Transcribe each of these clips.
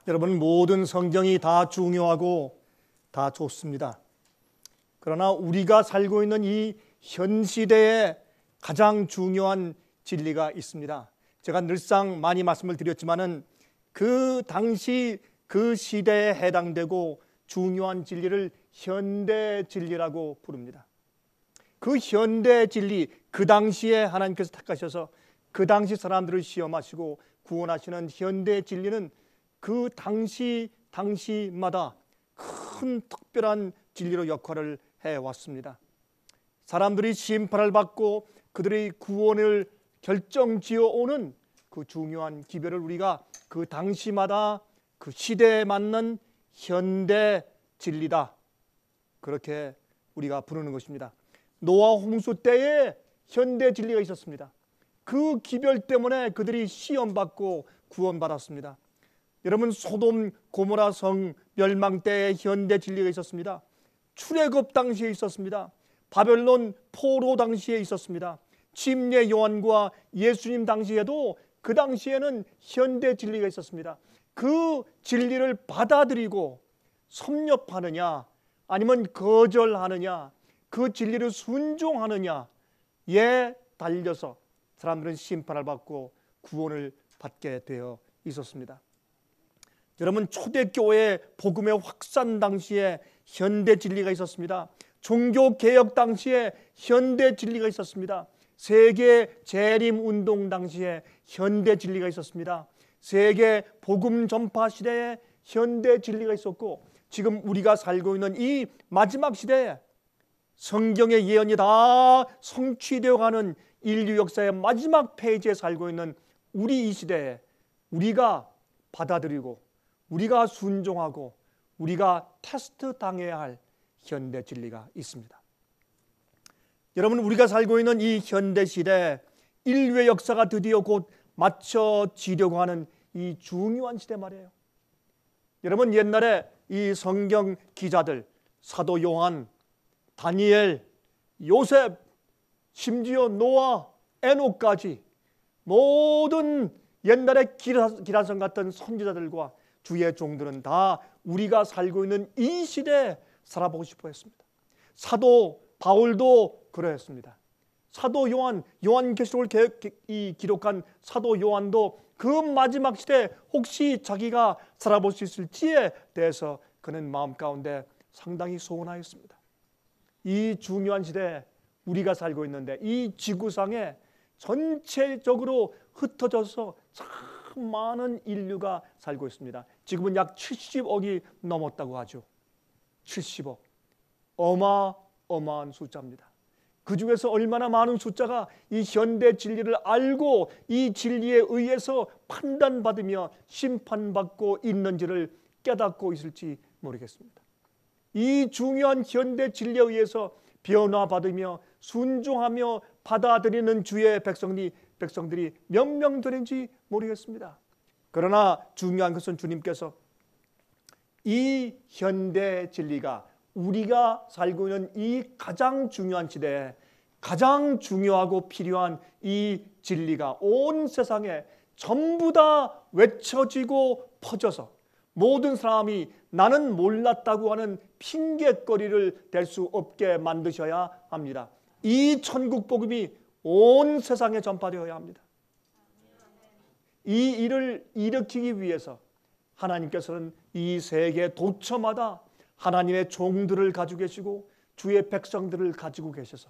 여러분, 모든 성경이 다 중요하고 다 좋습니다. 그러나 우리가 살고 있는 이 현 시대에 가장 중요한 진리가 있습니다. 제가 늘상 많이 말씀을 드렸지만은 그 당시 그 시대에 해당되고 중요한 진리를 현대 진리라고 부릅니다. 그 현대 진리, 그 당시에 하나님께서 택하셔서 그 당시 사람들을 시험하시고 구원하시는 현대 진리는 그 당시마다 큰 특별한 진리로 역할을 해왔습니다. 사람들이 심판을 받고 그들의 구원을 결정지어 오는 그 중요한 기별을 우리가 그 당시마다 그 시대에 맞는 현대 진리다, 그렇게 우리가 부르는 것입니다. 노아 홍수 때에 현대 진리가 있었습니다. 그 기별 때문에 그들이 시험받고 구원받았습니다. 여러분, 소돔 고모라 성 멸망 때에 현대 진리가 있었습니다. 출애굽 당시에 있었습니다. 바벨론 포로 당시에 있었습니다. 침례 요한과 예수님 당시에도 그 당시에는 현대 진리가 있었습니다. 그 진리를 받아들이고 섭렵하느냐 아니면 거절하느냐, 그 진리를 순종하느냐에 달려서 사람들은 심판을 받고 구원을 받게 되어 있었습니다. 여러분, 초대교회 복음의 확산 당시에 현대 진리가 있었습니다. 종교개혁 당시에 현대 진리가 있었습니다. 세계 재림 운동 당시에 현대 진리가 있었습니다. 세계 복음 전파 시대에 현대 진리가 있었고, 지금 우리가 살고 있는 이 마지막 시대에 성경의 예언이 다 성취되어 가는 인류 역사의 마지막 페이지에 살고 있는 우리 이 시대에 우리가 받아들이고 우리가 순종하고 우리가 테스트 당해야 할 현대 진리가 있습니다. 여러분, 우리가 살고 있는 이 현대 시대, 인류의 역사가 드디어 곧 맞춰지려고 하는 이 중요한 시대 말이에요. 여러분, 옛날에 이 성경 기자들, 사도 요한, 다니엘, 요셉, 심지어 노아, 에녹까지 모든 옛날의 기라성 같은 선지자들과 주의 종들은 다 우리가 살고 있는 이 시대에 살아보고 싶어 했습니다. 사도 바울도 그러했습니다. 사도 요한, 요한계시록을 기록한 사도 요한도 그 마지막 시대에 혹시 자기가 살아볼 수 있을지에 대해서 그는 마음 가운데 상당히 소원하였습니다. 이 중요한 시대에 우리가 살고 있는데 이 지구상에 전체적으로 흩어져서 참 많은 인류가 살고 있습니다. 지금은 약 70억이 넘었다고 하죠. 70억. 어마어마한 숫자입니다. 그 중에서 얼마나 많은 숫자가 이 현대 진리를 알고 이 진리에 의해서 판단받으며 심판받고 있는지를 깨닫고 있을지 모르겠습니다. 이 중요한 현대 진리에 의해서 변화받으며 순종하며 받아들이는 주의 백성들이 몇 명 되는지 모르겠습니다. 그러나 중요한 것은 주님께서 이 현대 진리가 우리가 살고 있는 이 가장 중요한 시대에 가장 중요하고 필요한 이 진리가 온 세상에 전부 다 외쳐지고 퍼져서 모든 사람이 나는 몰랐다고 하는 핑계거리를 댈 수 없게 만드셔야 합니다. 이 천국 복음이 온 세상에 전파되어야 합니다. 이 일을 일으키기 위해서 하나님께서는 이 세계 도처마다 하나님의 종들을 가지고 계시고 주의 백성들을 가지고 계셔서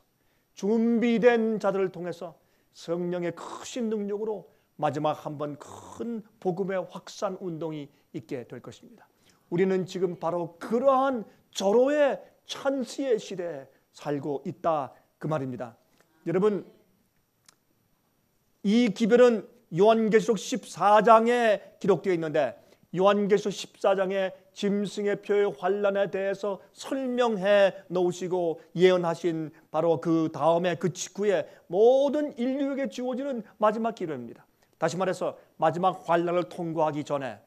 준비된 자들을 통해서 성령의 크신 능력으로 마지막 한번 큰 복음의 확산 운동이 있게 될 것입니다. 우리는 지금 바로 그러한 절호의 찬스의 시대에 살고 있다, 그 말입니다. 여러분, 이 기별은 요한계시록 14장에 기록되어 있는데 요한계시록 14장에 짐승의 표의 환난에 대해서 설명해 놓으시고 예언하신 바로 그 다음에 그 직후에 모든 인류에게 주어지는 마지막 기별입니다. 다시 말해서 마지막 환난을 통과하기 전에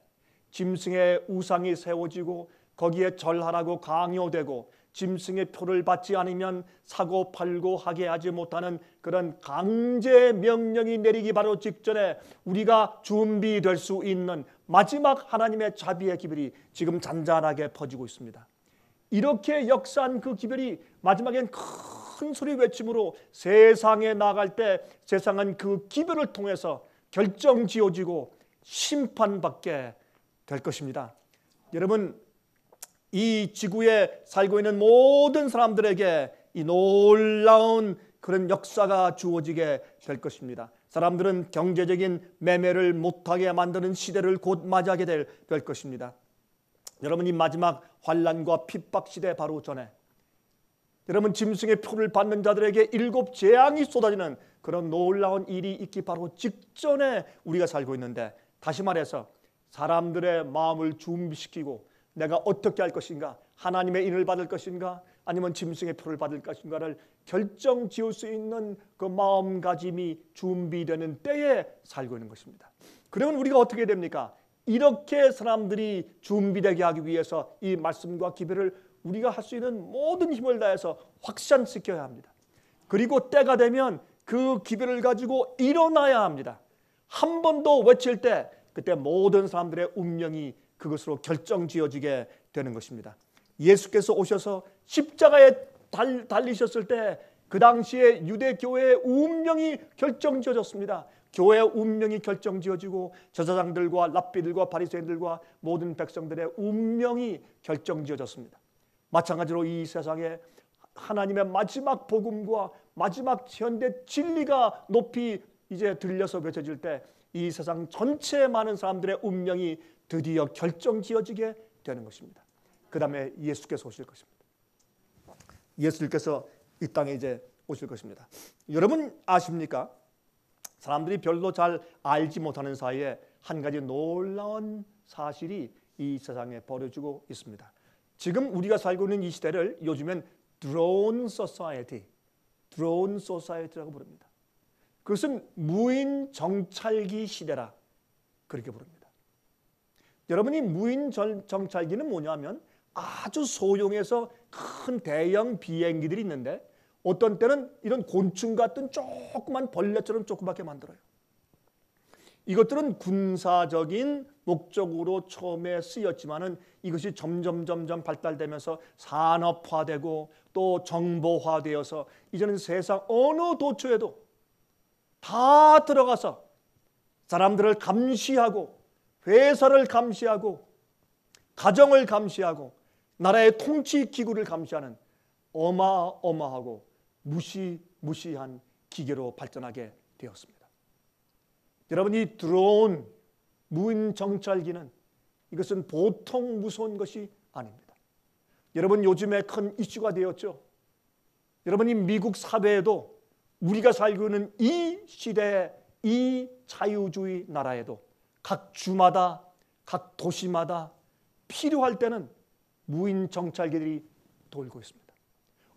짐승의 우상이 세워지고 거기에 절하라고 강요되고 짐승의 표를 받지 않으면 사고 팔고 하게 하지 못하는 그런 강제 명령이 내리기 바로 직전에 우리가 준비될 수 있는 마지막 하나님의 자비의 기별이 지금 잔잔하게 퍼지고 있습니다. 이렇게 역사한 그 기별이 마지막엔 큰 소리 외침으로 세상에 나갈 때 세상은 그 기별을 통해서 결정지어지고 심판받게 될 것입니다. 여러분, 이 지구에 살고 있는 모든 사람들에게 이 놀라운 그런 역사가 주어지게 될 것입니다. 사람들은 경제적인 매매를 못하게 만드는 시대를 곧 맞이하게 될 것입니다. 여러분, 이 마지막 환난과 핍박 시대 바로 전에 여러분, 짐승의 표를 받는 자들에게 7 재앙이 쏟아지는 그런 놀라운 일이 있기 바로 직전에 우리가 살고 있는데, 다시 말해서 사람들의 마음을 준비시키고 내가 어떻게 할 것인가, 하나님의 인을 받을 것인가 아니면 짐승의 표를 받을 것인가를 결정 지을 수 있는 그 마음가짐이 준비되는 때에 살고 있는 것입니다. 그러면 우리가 어떻게 됩니까? 이렇게 사람들이 준비되게 하기 위해서 이 말씀과 기별을 우리가 할 수 있는 모든 힘을 다해서 확산시켜야 합니다. 그리고 때가 되면 그 기별을 가지고 일어나야 합니다. 한 번 더 외칠 때 그때 모든 사람들의 운명이 그것으로 결정지어지게 되는 것입니다. 예수께서 오셔서 십자가에 달리셨을 때 그 당시에 유대교회의 운명이 결정지어졌습니다. 교회의 운명이 결정지어지고 제사장들과 랍비들과 바리새인들과 모든 백성들의 운명이 결정지어졌습니다. 마찬가지로 이 세상에 하나님의 마지막 복음과 마지막 현대 진리가 높이 이제 들려서 외쳐질 때 이 세상 전체의 많은 사람들의 운명이 드디어 결정지어지게 되는 것입니다. 그 다음에 예수께서 오실 것입니다. 예수님께서 이 땅에 이제 오실 것입니다. 여러분 아십니까? 사람들이 별로 잘 알지 못하는 사이에 한 가지 놀라운 사실이 이 세상에 벌어지고 있습니다. 지금 우리가 살고 있는 이 시대를 요즘엔 드론 소사이어티라고 부릅니다. 그것은 무인 정찰기 시대라 그렇게 부릅니다. 여러분이 무인 정찰기는 뭐냐면 아주 소형에서 큰 대형 비행기들이 있는데 어떤 때는 이런 곤충 같은 조그만 벌레처럼 조그맣게 만들어요. 이것들은 군사적인 목적으로 처음에 쓰였지만은 이것이 점점 발달되면서 산업화되고 또 정보화되어서 이제는 세상 어느 도처에도 다 들어가서 사람들을 감시하고 회사를 감시하고 가정을 감시하고 나라의 통치 기구를 감시하는 어마어마하고 무시무시한 기계로 발전하게 되었습니다. 여러분, 이 드론 무인 정찰기는 이것은 보통 무서운 것이 아닙니다. 여러분, 요즘에 큰 이슈가 되었죠. 여러분, 이 미국 사회에도 우리가 살고 있는 이 시대에 이 자유주의 나라에도 각 주마다 각 도시마다 필요할 때는 무인 정찰기들이 돌고 있습니다.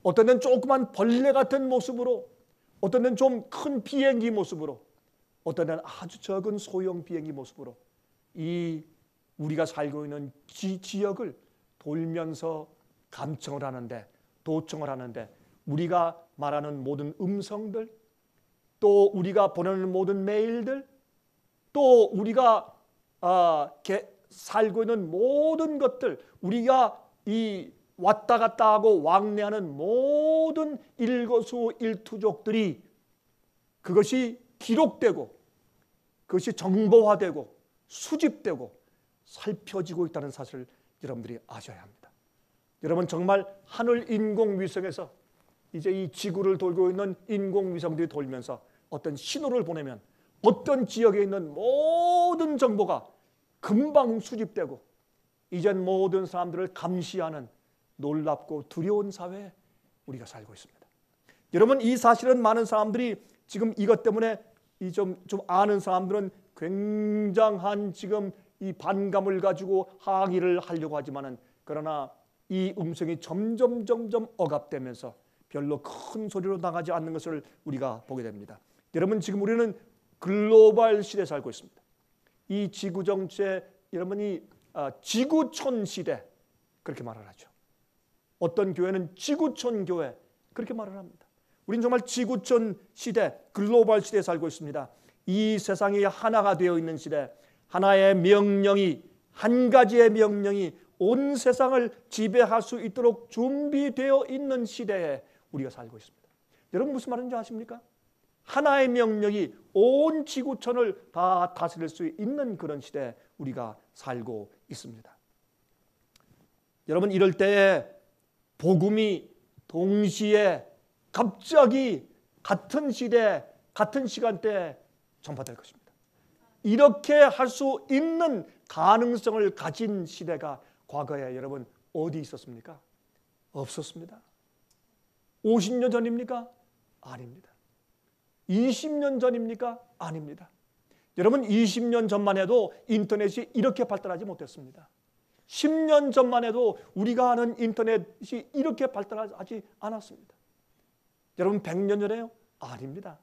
어떤 데는 조그만 벌레 같은 모습으로, 어떤 데는 좀 큰 비행기 모습으로, 어떤 데는 아주 적은 소형 비행기 모습으로 이 우리가 살고 있는 지역을 돌면서 감청을 하는데, 도청을 하는데 우리가 말하는 모든 음성들, 또 우리가 보내는 모든 메일들, 또 우리가 살고 있는 모든 것들, 우리가 이 왔다 갔다 하고 왕래하는 모든 일거수일투족들이 그것이 기록되고 그것이 정보화되고 수집되고 살펴지고 있다는 사실을 여러분들이 아셔야 합니다. 여러분, 정말 하늘 인공위성에서 이제 이 지구를 돌고 있는 인공위성들이 돌면서 어떤 신호를 보내면 어떤 지역에 있는 모든 정보가 금방 수집되고 이젠 모든 사람들을 감시하는 놀랍고 두려운 사회에 우리가 살고 있습니다. 여러분, 이 사실은 많은 사람들이 지금 이것 때문에 좀 아는 사람들은 굉장한 지금 이 반감을 가지고 항의를 하려고 하지만은, 그러나 이 음성이 점점 억압되면서 별로 큰 소리로 나가지 않는 것을 우리가 보게 됩니다. 여러분, 지금 우리는 글로벌 시대에 살고 있습니다. 이 지구 정체, 여러분이 지구촌 시대 그렇게 말을 하죠. 어떤 교회는 지구촌 교회 그렇게 말을 합니다. 우리는 정말 지구촌 시대, 글로벌 시대에 살고 있습니다. 이 세상이 하나가 되어 있는 시대, 하나의 명령이, 한 가지의 명령이 온 세상을 지배할 수 있도록 준비되어 있는 시대에 우리가 살고 있습니다. 여러분 무슨 말인지 아십니까? 하나의 명령이 온 지구촌을 다 다스릴 수 있는 그런 시대에 우리가 살고 있습니다. 여러분 이럴 때에 복음이 동시에 갑자기 같은 시대, 같은 시간대에 전파될 것입니다. 이렇게 할 수 있는 가능성을 가진 시대가 과거에 여러분 어디 있었습니까? 없었습니다. 50년 전입니까? 아닙니다. 20년 전입니까? 아닙니다. 여러분 20년 전만 해도 인터넷이 이렇게 발달하지 못했습니다. 10년 전만 해도 우리가 아는 인터넷이 이렇게 발달하지 않았습니다. 여러분 100년 전에요? 아닙니다.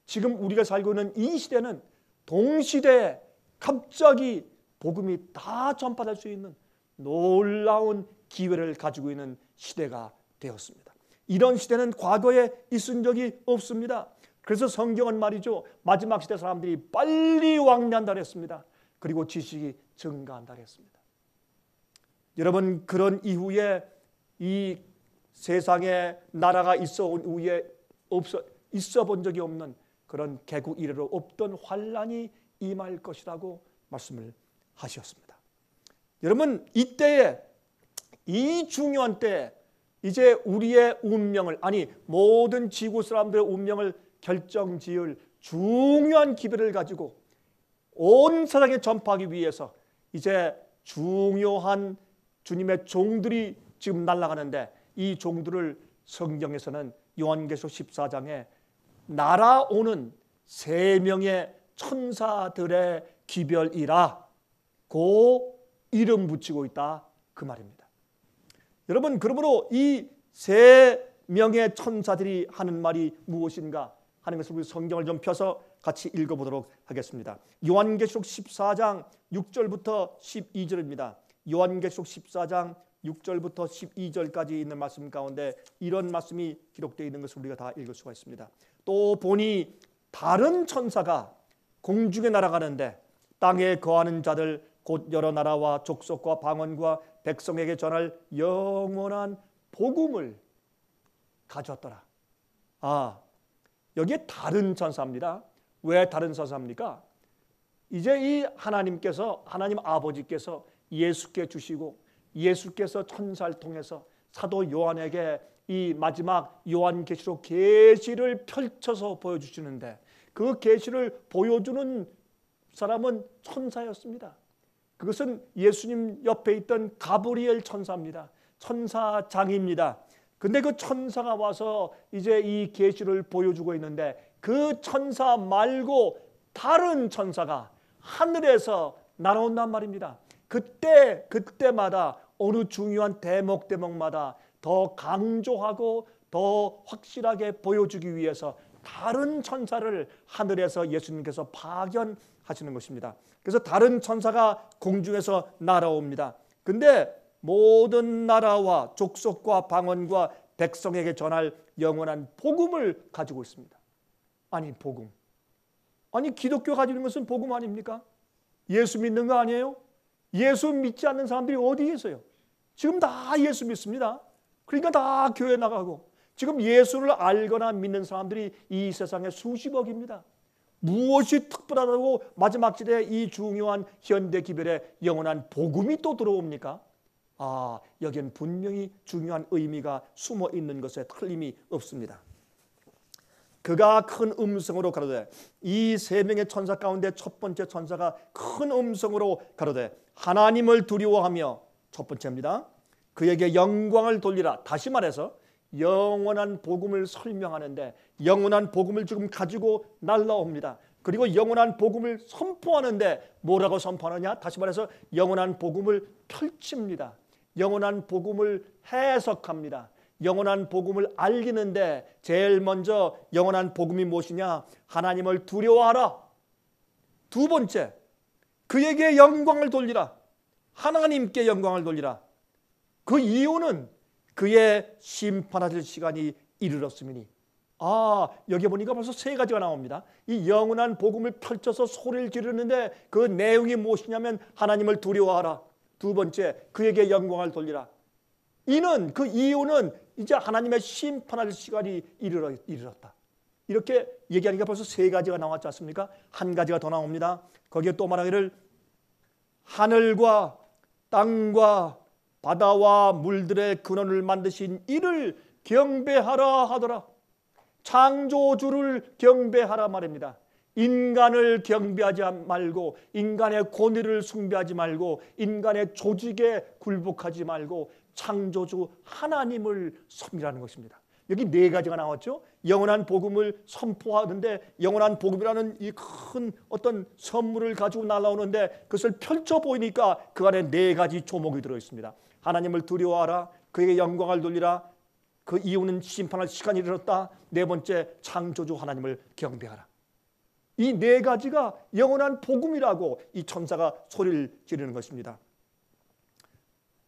지금 우리가 살고 있는 이 시대는 동시대에 갑자기 복음이 다 전파될 수 있는 놀라운 기회를 가지고 있는 시대가 되었습니다. 이런 시대는 과거에 있은 적이 없습니다. 그래서 성경은 말이죠, 마지막 시대 사람들이 빨리 왕래한다 그랬습니다. 그리고 지식이 증가한다 그랬습니다. 여러분 그런 이후에 이 세상에 나라가 있어 온 이후에 있어 본 적이 없는 그런 개국 이래로 없던 환란이 임할 것이라고 말씀을 하셨습니다. 여러분 이때에, 이 중요한 때에 이제 우리의 운명을, 아니 모든 지구 사람들의 운명을 결정지을 중요한 기회를 가지고 온 세상에 전파하기 위해서 이제 중요한 주님의 종들이 지금 날아가는데, 이 종들을 성경에서는 요한계시록 14장에 날아오는 3명의 천사들의 기별이라 고 이름 붙이고 있다, 그 말입니다. 여러분 그러므로 이 3명의 천사들이 하는 말이 무엇인가 하는 것을 우리 성경을 좀 펴서 같이 읽어보도록 하겠습니다. 요한계시록 14장 6절부터 12절입니다. 요한계시록 14장 6절부터 12절까지 있는 말씀 가운데 이런 말씀이 기록되어 있는 것을 우리가 다 읽을 수가 있습니다. 또 보니 다른 천사가 공중에 날아가는데 땅에 거하는 자들 곧 여러 나라와 족속과 방언과 백성에게 전할 영원한 복음을 가져왔더라. 여기에 다른 천사입니다. 왜 다른 천사입니까? 이제 이 하나님께서, 하나님 아버지께서 예수께 주시고 예수께서 천사를 통해서 사도 요한에게 이 마지막 요한계시록 계시를 펼쳐서 보여주시는데, 그 계시를 보여주는 사람은 천사였습니다. 그것은 예수님 옆에 있던 가브리엘 천사입니다. 천사장입니다. 근데 그 천사가 와서 이제 이 계시를 보여주고 있는데, 그 천사 말고 다른 천사가 하늘에서 날아온단 말입니다. 그때마다 어느 중요한 대목마다 더 강조하고 더 확실하게 보여주기 위해서 다른 천사를 하늘에서 예수님께서 파견하시는 것입니다. 그래서 다른 천사가 공중에서 날아옵니다. 근데 모든 나라와 족속과 방언과 백성에게 전할 영원한 복음을 가지고 있습니다. 아니 복음, 아니 기독교 가지고 있는 것은 복음 아닙니까? 예수 믿는 거 아니에요? 예수 믿지 않는 사람들이 어디 계세요? 지금 다 예수 믿습니다. 그러니까 다 교회 나가고, 지금 예수를 알거나 믿는 사람들이 이 세상에 수십억입니다. 무엇이 특별하다고 마지막 시대에 이 중요한 현대 기별에 영원한 복음이 또 들어옵니까? 여기엔 분명히 중요한 의미가 숨어 있는 것에 틀림이 없습니다. 그가 큰 음성으로 가로되, 이 3명의 천사 가운데 첫 번째 천사가 큰 음성으로 가로되 하나님을 두려워하며, 첫 번째입니다, 그에게 영광을 돌리라. 다시 말해서 영원한 복음을 설명하는데 영원한 복음을 지금 가지고 날라옵니다. 그리고 영원한 복음을 선포하는데 뭐라고 선포하느냐? 다시 말해서 영원한 복음을 펼칩니다. 영원한 복음을 해석합니다. 영원한 복음을 알리는데 제일 먼저 영원한 복음이 무엇이냐? 하나님을 두려워하라. 두 번째, 그에게 영광을 돌리라. 하나님께 영광을 돌리라. 그 이유는 그의 심판하실 시간이 이르렀음이니. 여기 보니까 벌써 세 가지가 나옵니다. 이 영원한 복음을 펼쳐서 소리를 지르는데 그 내용이 무엇이냐면 하나님을 두려워하라. 두 번째, 그에게 영광을 돌리라. 그 이유는 이제 하나님의 심판할 시간이 이르렀다. 이렇게 얘기하니까 벌써 세 가지가 나왔지 않습니까? 한 가지가 더 나옵니다. 거기에 또 말하기를 하늘과 땅과 바다와 물들의 근원을 만드신 이를 경배하라 하더라. 창조주를 경배하라 말입니다. 인간을 경배하지 말고, 인간의 권위를 숭배하지 말고, 인간의 조직에 굴복하지 말고 창조주 하나님을 섬기라는 것입니다. 여기 네 가지가 나왔죠. 영원한 복음을 선포하는데, 영원한 복음이라는 이 큰 어떤 선물을 가지고 날아오는데 그것을 펼쳐 보이니까 그 안에 네 가지 조목이 들어있습니다. 하나님을 두려워하라, 그에게 영광을 돌리라, 그 이유는 심판할 시간이 이르렀다, 네 번째 창조주 하나님을 경배하라. 이 네 가지가 영원한 복음이라고 이 천사가 소리를 지르는 것입니다.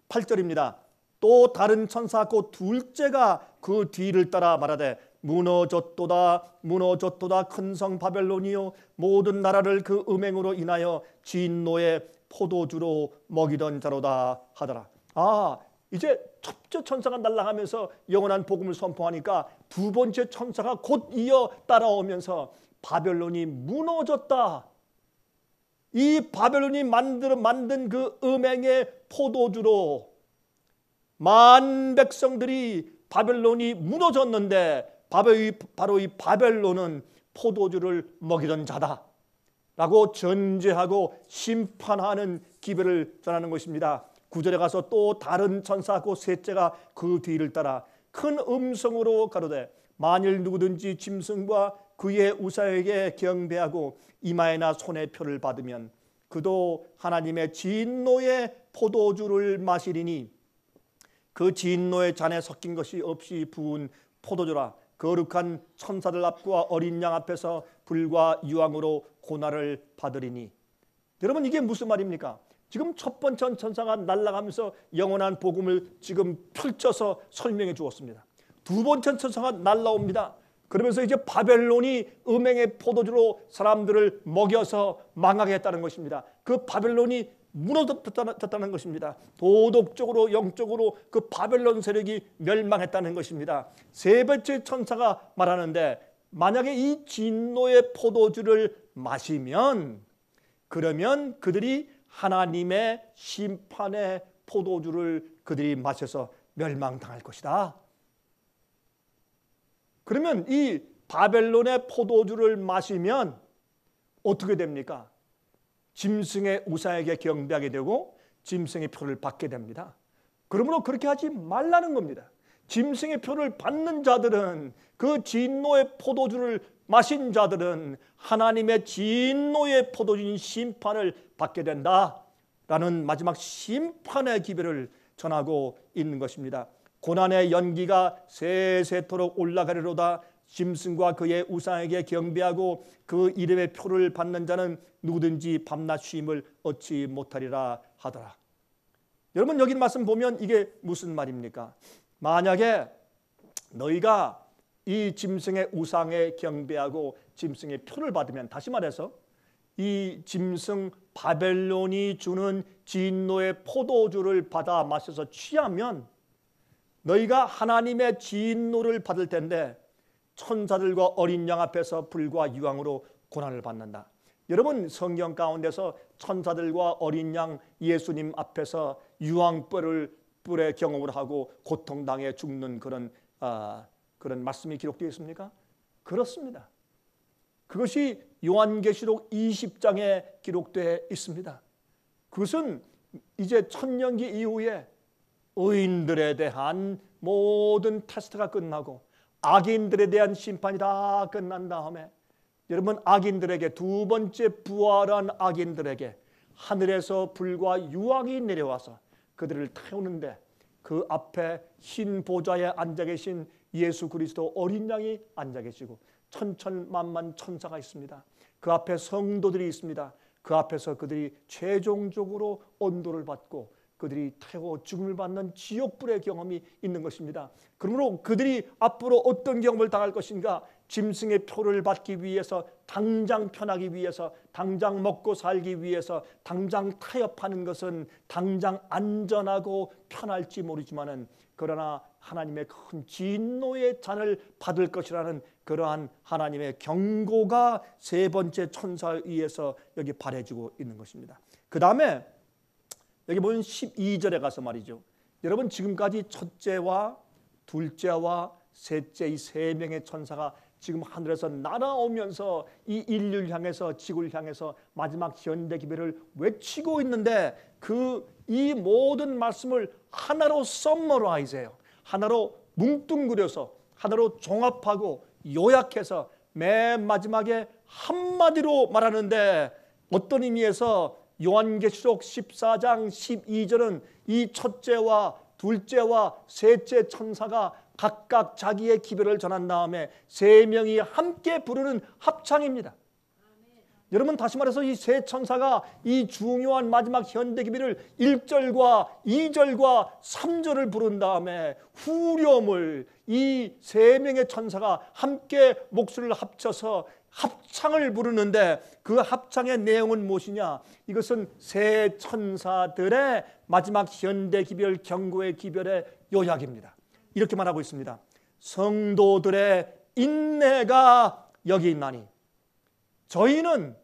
8절입니다. 또 다른 천사 곧 둘째가 그 뒤를 따라 말하되 무너졌도다 무너졌도다 큰 성 바벨론이요 모든 나라를 그 음행으로 인하여 진노의 포도주로 먹이던 자로다 하더라. 이제 첫째 천사가 날아가면서 영원한 복음을 선포하니까 두 번째 천사가 곧 이어 따라오면서 바벨론이 무너졌다. 이 바벨론이 만든 그 음행의 포도주로 만 백성들이 바벨론이 무너졌는데 바로 이 바벨론은 포도주를 먹이던 자다 라고 전제하고 심판하는 기별을 전하는 것입니다. 9절에 가서 또 다른 천사 곧 셋째가 그 뒤를 따라 큰 음성으로 가로되 만일 누구든지 짐승과 그의 우상에게 경배하고 이마에나 손에 표를 받으면 그도 하나님의 진노의 포도주를 마시리니 그 진노의 잔에 섞인 것이 없이 부은 포도주라. 거룩한 천사들 앞과 어린 양 앞에서 불과 유황으로 고난을 받으리니. 여러분, 이게 무슨 말입니까? 지금 첫 번째 천사가 날아가면서 영원한 복음을 지금 펼쳐서 설명해 주었습니다. 두 번째 천사가 날아옵니다. 그러면서 이제 바벨론이 음행의 포도주로 사람들을 먹여서 망하게 했다는 것입니다. 그 바벨론이 무너졌다는 것입니다. 도덕적으로 영적으로 그 바벨론 세력이 멸망했다는 것입니다. 세 번째 천사가 말하는데 만약에 이 진노의 포도주를 마시면 그러면 그들이 하나님의 심판의 포도주를 그들이 마셔서 멸망당할 것이다. 그러면 이 바벨론의 포도주를 마시면 어떻게 됩니까? 짐승의 우상에게 경배하게 되고 짐승의 표를 받게 됩니다. 그러므로 그렇게 하지 말라는 겁니다. 짐승의 표를 받는 자들은, 그 진노의 포도주를 마신 자들은 하나님의 진노의 포도주인 심판을 받게 된다라는 마지막 심판의 기별을 전하고 있는 것입니다. 고난의 연기가 세세토록 올라가리로다. 짐승과 그의 우상에게 경배하고 그 이름의 표를 받는 자는 누구든지 밤낮 쉼을 얻지 못하리라 하더라. 여러분, 여기 말씀 보면 이게 무슨 말입니까? 만약에 너희가 이 짐승의 우상에 경배하고 짐승의 표를 받으면, 다시 말해서 이 짐승 바벨론이 주는 진노의 포도주를 받아 마셔서 취하면 너희가 하나님의 진노를 받을 텐데 천사들과 어린 양 앞에서 불과 유황으로 고난을 받는다. 여러분, 성경 가운데서 천사들과 어린 양 예수님 앞에서 유황불의 경험을 하고 고통당해 죽는 그런 말씀이 기록되어 있습니까? 그렇습니다. 그것이 요한계시록 20장에 기록되어 있습니다. 그것은 이제 천년기 이후에 의인들에 대한 모든 테스트가 끝나고 악인들에 대한 심판이 다 끝난 다음에 여러분, 악인들에게, 두 번째 부활한 악인들에게 하늘에서 불과 유황이 내려와서 그들을 태우는데 그 앞에 흰 보좌에 앉아 계신 예수 그리스도 어린 양이 앉아 계시고 천천만만 천사가 있습니다. 그 앞에 성도들이 있습니다. 그 앞에서 그들이 최종적으로 언도를 받고 그들이 태워 죽음을 받는 지옥불의 경험이 있는 것입니다. 그러므로 그들이 앞으로 어떤 경험을 당할 것인가? 짐승의 표를 받기 위해서, 당장 편하기 위해서, 당장 먹고 살기 위해서, 당장 타협하는 것은 당장 안전하고 편할지 모르지만은, 그러나 하나님의 큰 진노의 잔을 받을 것이라는 그러한 하나님의 경고가 세 번째 천사에 의해서 여기 발해지고 있는 것입니다. 그 다음에 여기 보면 12절에 가서 말이죠. 여러분, 지금까지 첫째와 둘째와 셋째 이 세 명의 천사가 지금 하늘에서 날아오면서 이 인류를 향해서, 지구를 향해서 마지막 현대 기별을 외치고 있는데, 이 모든 말씀을 하나로 썸머라이즈해요. 하나로 뭉뚱그려서, 하나로 종합하고 요약해서 맨 마지막에 한마디로 말하는데, 어떤 의미에서 요한계시록 14장 12절은 이 첫째와 둘째와 셋째 천사가 각각 자기의 기별을 전한 다음에 세 명이 함께 부르는 합창입니다. 여러분, 다시 말해서 이 세 천사가 이 중요한 마지막 현대 기별을 1절과 2절과 3절을 부른 다음에 후렴을 이 세 명의 천사가 함께 목소리를 합쳐서 합창을 부르는데, 그 합창의 내용은 무엇이냐? 이것은 세 천사들의 마지막 현대 기별, 경고의 기별의 요약입니다. 이렇게 말하고 있습니다. 성도들의 인내가 여기 있나니 저희는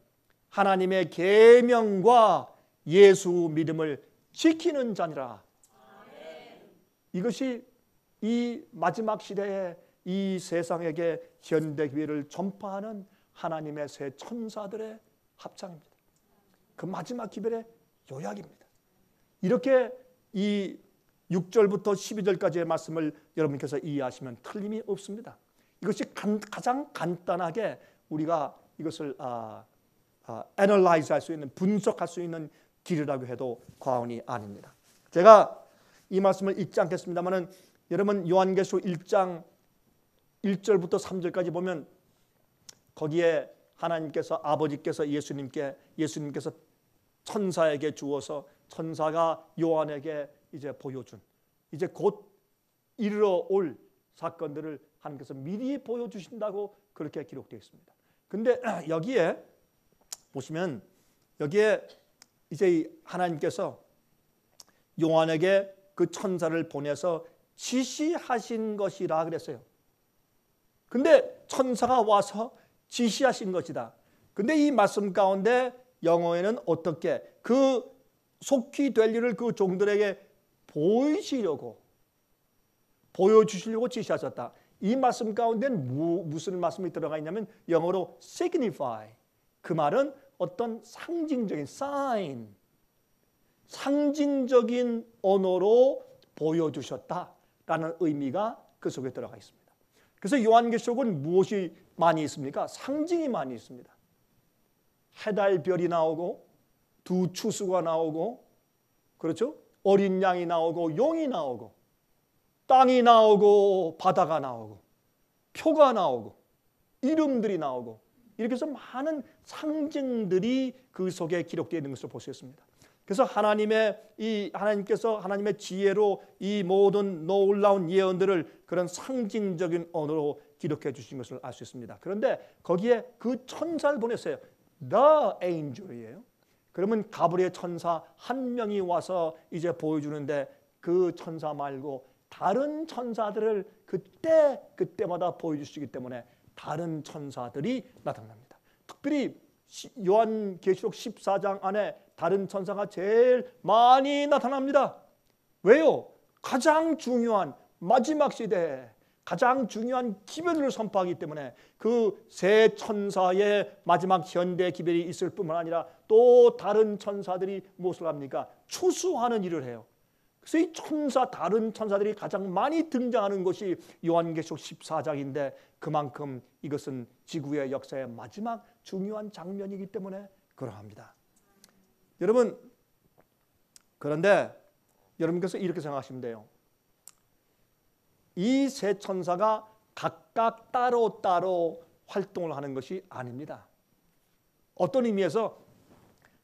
하나님의 계명과 예수 믿음을 지키는 자니라. 이것이 이 마지막 시대에 이 세상에게 현대 기별을 전파하는 하나님의 세 천사들의 합창입니다. 그 마지막 기별의 요약입니다. 이렇게 이 6절부터 12절까지의 말씀을 여러분께서 이해하시면 틀림이 없습니다. 이것이 가장 간단하게 우리가 이것을 애널라이즈 할 수 있는, 분석할 수 있는 길이라고 해도 과언이 아닙니다. 제가 이 말씀을 읽지 않겠습니다만은, 여러분 요한계시록 1장 1절부터 3절까지 보면 거기에 하나님께서, 아버지께서 예수님께서 천사에게 주어서 천사가 요한에게 이제 보여준, 이제 곧 이르러 올 사건들을 하나님께서 미리 보여주신다고 그렇게 기록되어 있습니다. 근데 여기에 보시면, 여기에 이제 하나님께서 요한에게 그 천사를 보내서 지시하신 것이라 그랬어요. 근데 천사가 와서 지시하신 것이다. 근데 이 말씀 가운데 영어에는 어떻게 그 속히 될 일을 그 종들에게 보여주시려고 지시하셨다. 이 말씀 가운데는 무슨 말씀이 들어가 있냐면 영어로 signify. 그 말은 어떤 상징적인 sign, 상징적인 언어로 보여주셨다라는 의미가 그 속에 들어가 있습니다. 그래서 요한계시록은 무엇이 많이 있습니까? 상징이 많이 있습니다. 해달별이 나오고 두 추수가 나오고, 그렇죠? 어린 양이 나오고 용이 나오고 땅이 나오고 바다가 나오고 표가 나오고 이름들이 나오고, 이렇게 해서 많은 상징들이 그 속에 기록되어 있는 것을 볼 수 있습니다. 그래서 하나님께서 하나님의 지혜로 이 모든 놀라운 예언들을 그런 상징적인 언어로 기록해 주신 것을 알 수 있습니다. 그런데 거기에 그 천사를 보냈어요. The angel이에요. 그러면 가브리엘 천사 한 명이 와서 이제 보여주는데, 그 천사 말고 다른 천사들을 그때마다 보여주시기 때문에 다른 천사들이 나타납니다. 특별히 요한계시록 14장 안에 다른 천사가 제일 많이 나타납니다. 왜요? 가장 중요한 마지막 시대에 가장 중요한 기별을 선포하기 때문에 그 세 천사의 마지막 현대 기별이 있을 뿐만 아니라 또 다른 천사들이 무엇을 합니까? 추수하는 일을 해요. 그래서 이 다른 천사들이 가장 많이 등장하는 것이 요한계시록 14장인데, 그만큼 이것은 지구의 역사의 마지막 중요한 장면이기 때문에 그러합니다. 여러분, 그런데 여러분께서 이렇게 생각하시면 돼요. 이 세 천사가 각각 따로따로 활동을 하는 것이 아닙니다. 어떤 의미에서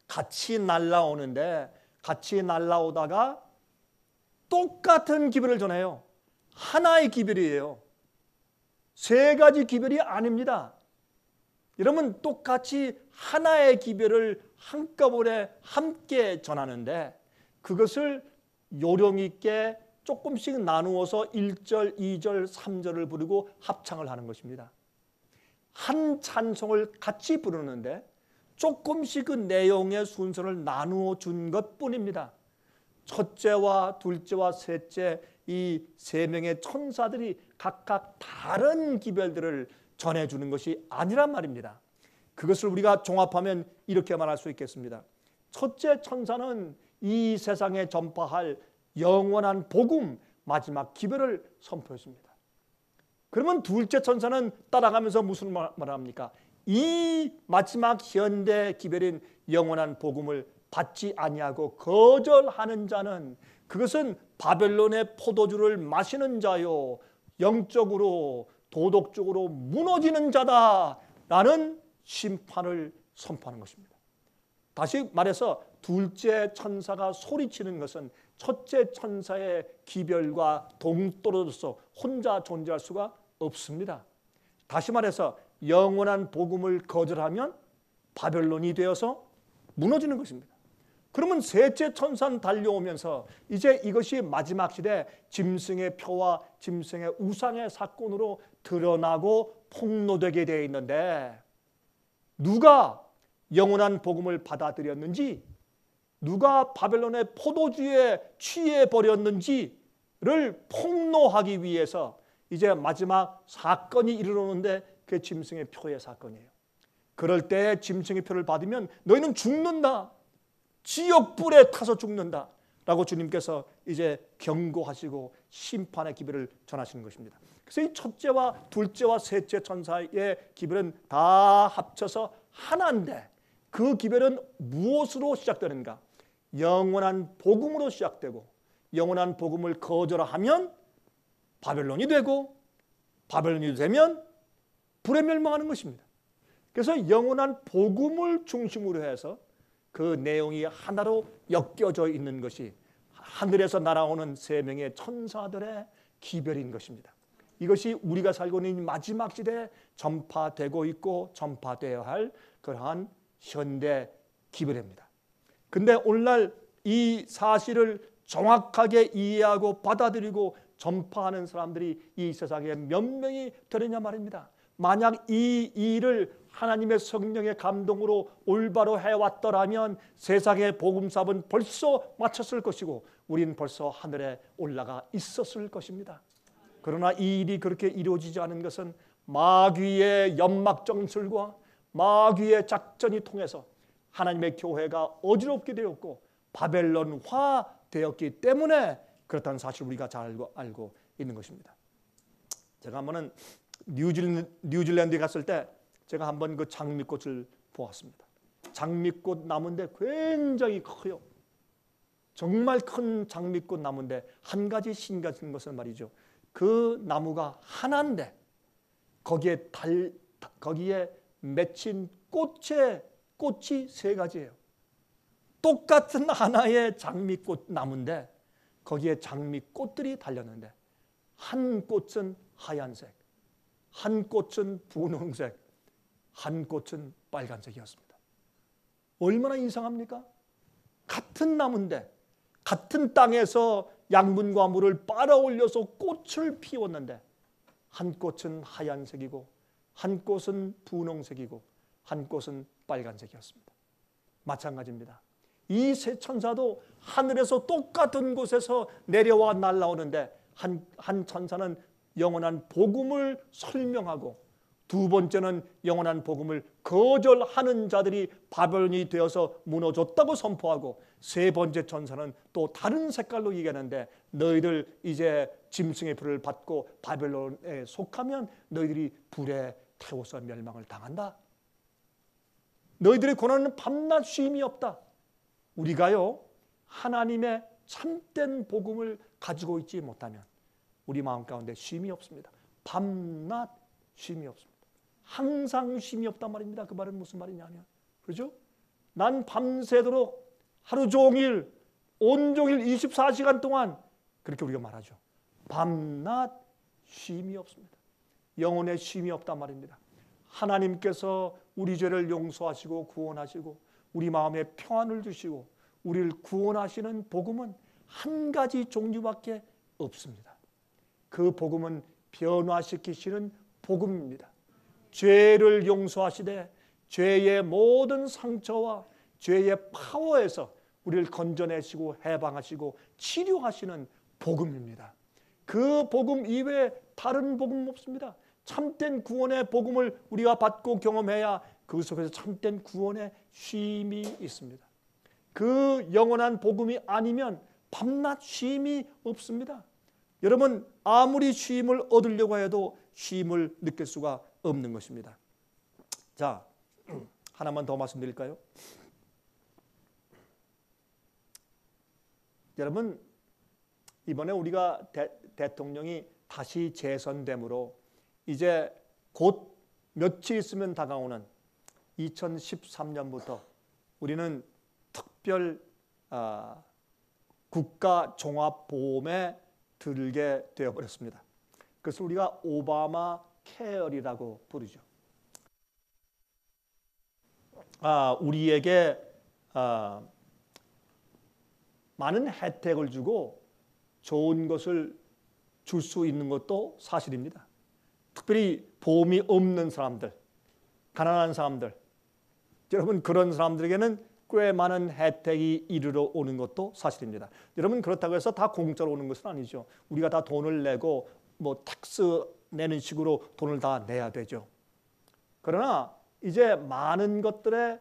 같이 날아오는데 같이 날아오다가 똑같은 기별을 전해요. 하나의 기별이에요. 세 가지 기별이 아닙니다. 여러분, 똑같이 하나의 기별을 한꺼번에 함께 전하는데 그것을 요령 있게 조금씩 나누어서 1절, 2절, 3절을 부르고 합창을 하는 것입니다. 한 찬송을 같이 부르는데 조금씩 그 내용의 순서를 나누어 준 것뿐입니다. 첫째와 둘째와 셋째 이 세 명의 천사들이 각각 다른 기별들을 전해주는 것이 아니란 말입니다. 그것을 우리가 종합하면 이렇게 말할 수 있겠습니다. 첫째 천사는 이 세상에 전파할 영원한 복음 마지막 기별을 선포했습니다. 그러면 둘째 천사는 따라가면서 무슨 말을 합니까? 이 마지막 현대 기별인 영원한 복음을 받지 아니하고 거절하는 자는 그것은 바벨론의 포도주를 마시는 자요, 영적으로 도덕적으로 무너지는 자다라는 심판을 선포하는 것입니다. 다시 말해서 둘째 천사가 소리치는 것은 첫째 천사의 기별과 동떨어져서 혼자 존재할 수가 없습니다. 다시 말해서 영원한 복음을 거절하면 바벨론이 되어서 무너지는 것입니다. 그러면 셋째 천사는 달려오면서 이제 이것이 마지막 시대 짐승의 표와 짐승의 우상의 사건으로 드러나고 폭로되게 되어 있는데 누가 영원한 복음을 받아들였는지, 누가 바벨론의 포도주에 취해 버렸는지를 폭로하기 위해서 이제 마지막 사건이 이르러오는데 그게 짐승의 표의 사건이에요. 그럴 때 짐승의 표를 받으면 너희는 죽는다, 지옥불에 타서 죽는다 라고 주님께서 이제 경고하시고 심판의 기별을 전하시는 것입니다. 그래서 이 첫째와 둘째와 셋째 천사의 기별은 다 합쳐서 하나인데 그 기별은 무엇으로 시작되는가? 영원한 복음으로 시작되고 영원한 복음을 거절하면 바벨론이 되고 바벨론이 되면 불에 멸망하는 것입니다. 그래서 영원한 복음을 중심으로 해서 그 내용이 하나로 엮여져 있는 것이 하늘에서 날아오는 세 명의 천사들의 기별인 것입니다. 이것이 우리가 살고 있는 마지막 시대에 전파되고 있고 전파되어야 할 그러한 현대 기별입니다. 근데 오늘날 이 사실을 정확하게 이해하고 받아들이고 전파하는 사람들이 이 세상에 몇 명이 되느냐 말입니다. 만약 이 일을 하나님의 성령의 감동으로 올바로 해왔더라면 세상의 복음사업은 벌써 마쳤을 것이고 우리는 벌써 하늘에 올라가 있었을 것입니다. 그러나 이 일이 그렇게 이루어지지 않은 것은 마귀의 연막 정술과 마귀의 작전이 통해서 하나님의 교회가 어지럽게 되었고 바벨론화 되었기 때문에 그렇다는 사실을 우리가 잘 알고 있는 것입니다. 제가 한번은 뉴질랜드에 갔을 때 제가 한번 그 장미꽃을 보았습니다. 장미꽃 나무인데 굉장히 커요. 정말 큰 장미꽃 나무인데 한 가지 신기한 것은 말이죠. 그 나무가 하나인데 거기에 맺힌 꽃이 세 가지예요. 똑같은 하나의 장미꽃 나무인데 거기에 장미꽃들이 달렸는데 한 꽃은 하얀색, 한 꽃은 분홍색, 한 꽃은 빨간색이었습니다. 얼마나 이상합니까? 같은 나무인데 같은 땅에서 양분과 물을 빨아올려서 꽃을 피웠는데 한 꽃은 하얀색이고 한 꽃은 분홍색이고 한 꽃은 빨간색이었습니다. 마찬가지입니다. 이 세 천사도 하늘에서 똑같은 곳에서 내려와 날아오는데 한 천사는 영원한 복음을 설명하고 두 번째는 영원한 복음을 거절하는 자들이 바벨론이 되어서 무너졌다고 선포하고 세 번째 천사는 또 다른 색깔로 얘기하는데 너희들 이제 짐승의 불을 받고 바벨론에 속하면 너희들이 불에 태워서 멸망을 당한다. 너희들의 고난은 밤낮 쉼이 없다. 우리가요 하나님의 참된 복음을 가지고 있지 못하면 우리 마음 가운데 쉼이 없습니다. 밤낮 쉼이 없습니다. 항상 쉼이 없단 말입니다. 그 말은 무슨 말이냐면 그렇죠? 난 밤새도록 하루 종일 온종일 24시간 동안 그렇게 우리가 말하죠. 밤낮 쉼이 없습니다. 영혼의 쉼이 없단 말입니다. 하나님께서 우리 죄를 용서하시고 구원하시고 우리 마음에 평안을 주시고 우리를 구원하시는 복음은 한 가지 종류밖에 없습니다. 그 복음은 변화시키시는 복음입니다. 죄를 용서하시되 죄의 모든 상처와 죄의 파워에서 우리를 건져내시고 해방하시고 치료하시는 복음입니다. 그 복음 이외에 다른 복음 없습니다. 참된 구원의 복음을 우리가 받고 경험해야 그 속에서 참된 구원의 쉼이 있습니다. 그 영원한 복음이 아니면 밤낮 쉼이 없습니다. 여러분, 아무리 쉼을 얻으려고 해도 쉼을 느낄 수가 없는 것입니다. 자, 하나만 더 말씀드릴까요? 여러분, 이번에 우리가 대통령이 다시 재선됨으로 이제 곧 며칠 있으면 다가오는 2013년부터 우리는 특별 국가종합보험에 들게 되어버렸습니다. 그래서 우리가 오바마 케어리라고 부르죠. 우리에게 많은 혜택을 주고 좋은 것을 줄 수 있는 것도 사실입니다. 특별히 보험이 없는 사람들, 가난한 사람들, 여러분 그런 사람들에게는 꽤 많은 혜택이 이르러 오는 것도 사실입니다. 여러분 그렇다고 해서 다 공짜로 오는 것은 아니죠. 우리가 다 돈을 내고 뭐 텍스 내는 식으로 돈을 다 내야 되죠. 그러나 이제 많은 것들의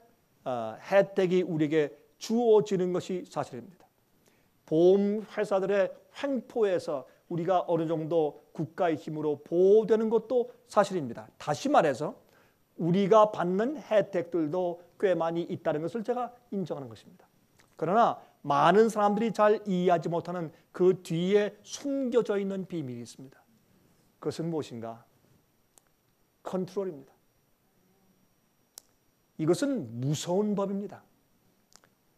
혜택이 우리에게 주어지는 것이 사실입니다. 보험회사들의 횡포에서 우리가 어느 정도 국가의 힘으로 보호되는 것도 사실입니다. 다시 말해서 우리가 받는 혜택들도 꽤 많이 있다는 것을 제가 인정하는 것입니다. 그러나 많은 사람들이 잘 이해하지 못하는 그 뒤에 숨겨져 있는 비밀이 있습니다. 그것은 무엇인가? 컨트롤입니다. 이것은 무서운 법입니다.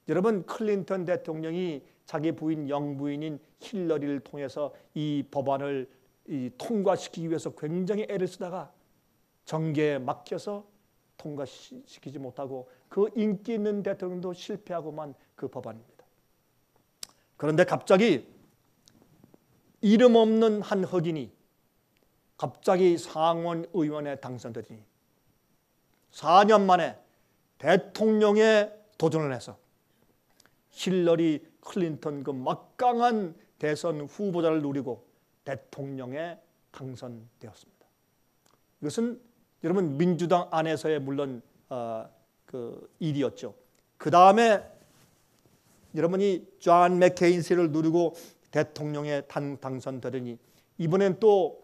여러분, 클린턴 대통령이 자기 부인 영부인인 힐러리를 통해서 이 법안을 통과시키기 위해서 굉장히 애를 쓰다가 정계에 막혀서 통과시키지 못하고 그 인기 있는 대통령도 실패하고만 그 법안입니다. 그런데 갑자기 이름 없는 한 흑인이 갑자기 상원 의원에 당선되더니 4년 만에 대통령에 도전을 해서 힐러리 클린턴 그 막강한 대선 후보자를 누리고 대통령에 당선되었습니다. 이것은 여러분 민주당 안에서의 물론 그 일이었죠. 그 다음에 여러분이 존 맥케인시를 누리고 대통령에 당선되더니 이번엔 또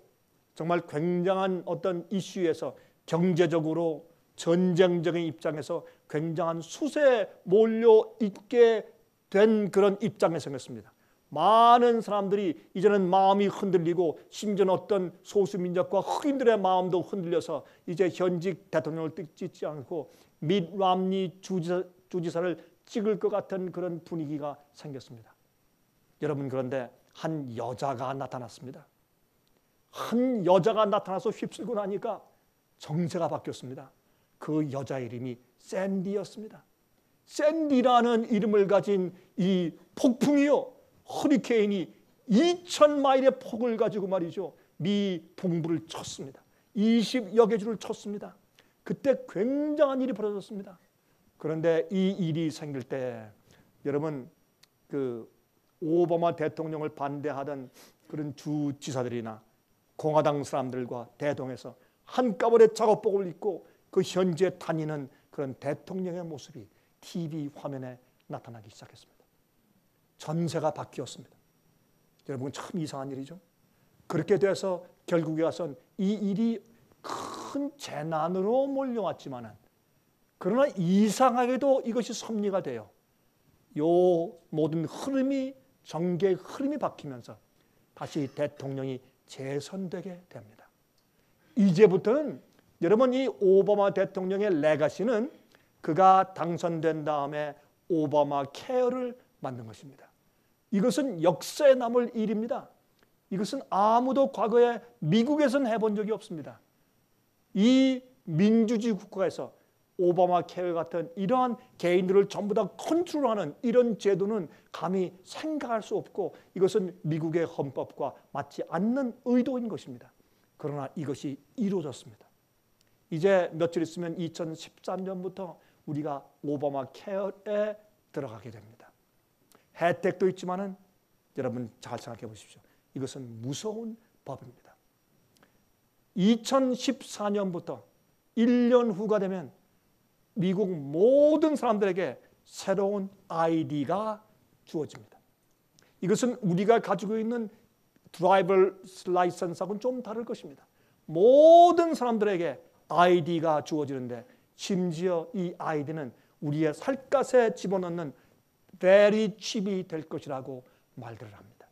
정말 굉장한 어떤 이슈에서 경제적으로 전쟁적인 입장에서 굉장한 수세에 몰려있게 된 그런 입장에 생겼습니다. 많은 사람들이 이제는 마음이 흔들리고 심지어는 어떤 소수민족과 흑인들의 마음도 흔들려서 이제 현직 대통령을 찍지 않고 밋 람니 주지사를 찍을 것 같은 그런 분위기가 생겼습니다. 여러분 그런데 한 여자가 나타났습니다. 한 여자가 나타나서 휩쓸고 나니까 정세가 바뀌었습니다. 그 여자 이름이 샌디였습니다. 샌디라는 이름을 가진 이 폭풍이요, 허리케인이 2,000마일의 폭을 가지고 말이죠, 미 동부를 쳤습니다. 20여 개 주를 쳤습니다. 그때 굉장한 일이 벌어졌습니다. 그런데 이 일이 생길 때 여러분 그 오바마 대통령을 반대하던 그런 주지사들이나 공화당 사람들과 대동해서 한꺼번에 작업복을 입고 그 현지에 다니는 그런 대통령의 모습이 TV 화면에 나타나기 시작했습니다. 전세가 바뀌었습니다. 여러분 참 이상한 일이죠. 그렇게 돼서 결국에 와선 이 일이 큰 재난으로 몰려왔지만은 그러나 이상하게도 이것이 섭리가 돼요. 요 모든 흐름이 정계의 흐름이 바뀌면서 다시 대통령이 재선되게 됩니다. 이제부터는 여러분 이 오바마 대통령의 레가시는 그가 당선된 다음에 오바마 케어를 만든 것입니다. 이것은 역사에 남을 일입니다. 이것은 아무도 과거에 미국에서는 해본 적이 없습니다. 이 민주주의 국가에서 오바마 케어 같은 이러한 개인들을 전부 다 컨트롤하는 이런 제도는 감히 생각할 수 없고 이것은 미국의 헌법과 맞지 않는 의도인 것입니다. 그러나 이것이 이루어졌습니다. 이제 며칠 있으면 2013년부터 우리가 오바마 케어에 들어가게 됩니다. 혜택도 있지만은 여러분 잘 생각해 보십시오. 이것은 무서운 법입니다. 2014년부터 1년 후가 되면 미국 모든 사람들에게 새로운 아이디가 주어집니다. 이것은 우리가 가지고 있는 드라이버스 라이선스하고는 좀 다를 것입니다. 모든 사람들에게 아이디가 주어지는데 심지어 이 아이디는 우리의 살갗에 집어넣는 very chip이 될 것이라고 말들을 합니다.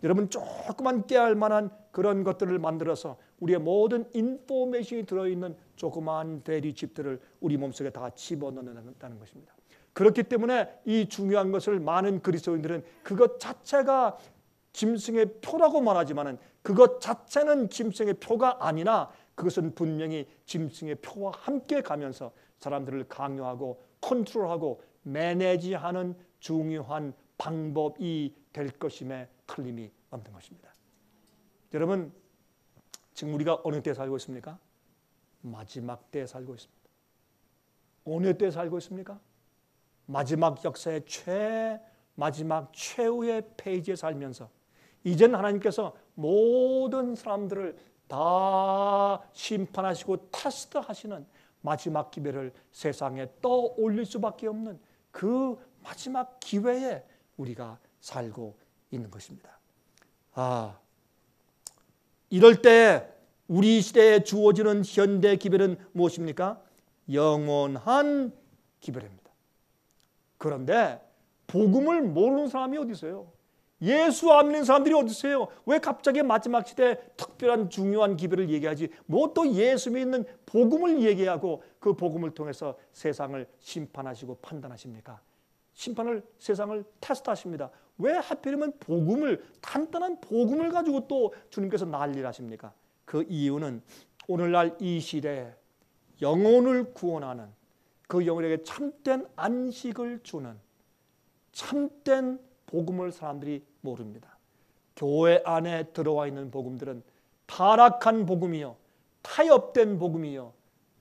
여러분 조그만 깨알 만한 그런 것들을 만들어서 우리의 모든 인포메이션이 들어있는 조그만 very chip들을 우리 몸속에 다 집어넣는다는 것입니다. 그렇기 때문에 이 중요한 것을 많은 그리스도인들은 그것 자체가 짐승의 표라고 말하지만 그것 자체는 짐승의 표가 아니나 그것은 분명히 짐승의 표와 함께 가면서 사람들을 강요하고 컨트롤하고 매니지하는 중요한 방법이 될 것임에 틀림이 없는 것입니다. 여러분 지금 우리가 어느 때 살고 있습니까? 마지막 때에 살고 있습니다. 어느 때 살고 있습니까? 마지막 역사의 마지막 최후의 페이지에 살면서 이제는 하나님께서 모든 사람들을 다 심판하시고 테스트하시는 마지막 기회를 세상에 떠올릴 수밖에 없는 그 마지막 기회에 우리가 살고 있는 것입니다. 이럴 때 우리 시대에 주어지는 현대 기별은 무엇입니까? 영원한 기별입니다. 그런데 복음을 모르는 사람이 어디 있어요? 예수 안 믿는 사람들이 어디 있어요? 왜 갑자기 마지막 시대에 특별한 중요한 기별을 얘기하지? 뭐 또 예수 믿는 복음을 얘기하고 그 복음을 통해서 세상을 심판하시고 판단하십니까? 세상을 테스트하십니다. 왜 하필이면 단단한 복음을 가지고 또 주님께서 난리를 하십니까? 그 이유는 오늘날 이 시대에 영혼을 구원하는 그 영혼에게 참된 안식을 주는 참된 복음을 사람들이 모릅니다. 교회 안에 들어와 있는 복음들은 타락한 복음이요, 타협된 복음이요,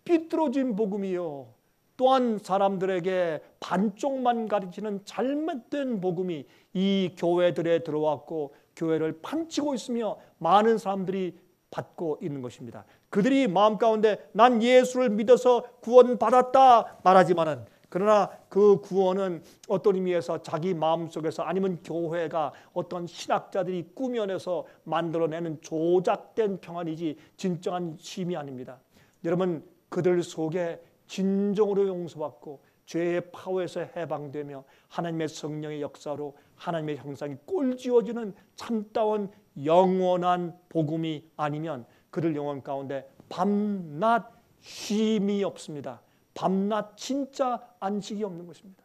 삐뚤어진 복음이요, 또한 사람들에게 반쪽만 가르치는 잘못된 복음이 이 교회들에 들어왔고 교회를 판치고 있으며 많은 사람들이 받고 있는 것입니다. 그들이 마음 가운데 난 예수를 믿어서 구원받았다 말하지만은 그러나 그 구원은 어떤 의미에서 자기 마음속에서 아니면 교회가 어떤 신학자들이 꾸며내서 만들어내는 조작된 평안이지 진정한 쉼이 아닙니다. 여러분 그들 속에 진정으로 용서받고 죄의 파워에서 해방되며 하나님의 성령의 역사로 하나님의 형상이 꼴지어지는 참다운 영원한 복음이 아니면 그들 영혼 가운데 밤낮 쉼이 없습니다. 밤낮 진짜 안식이 없는 것입니다.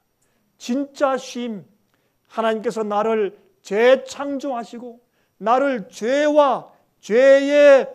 진짜 쉼, 하나님께서 나를 재창조하시고 나를 죄와 죄의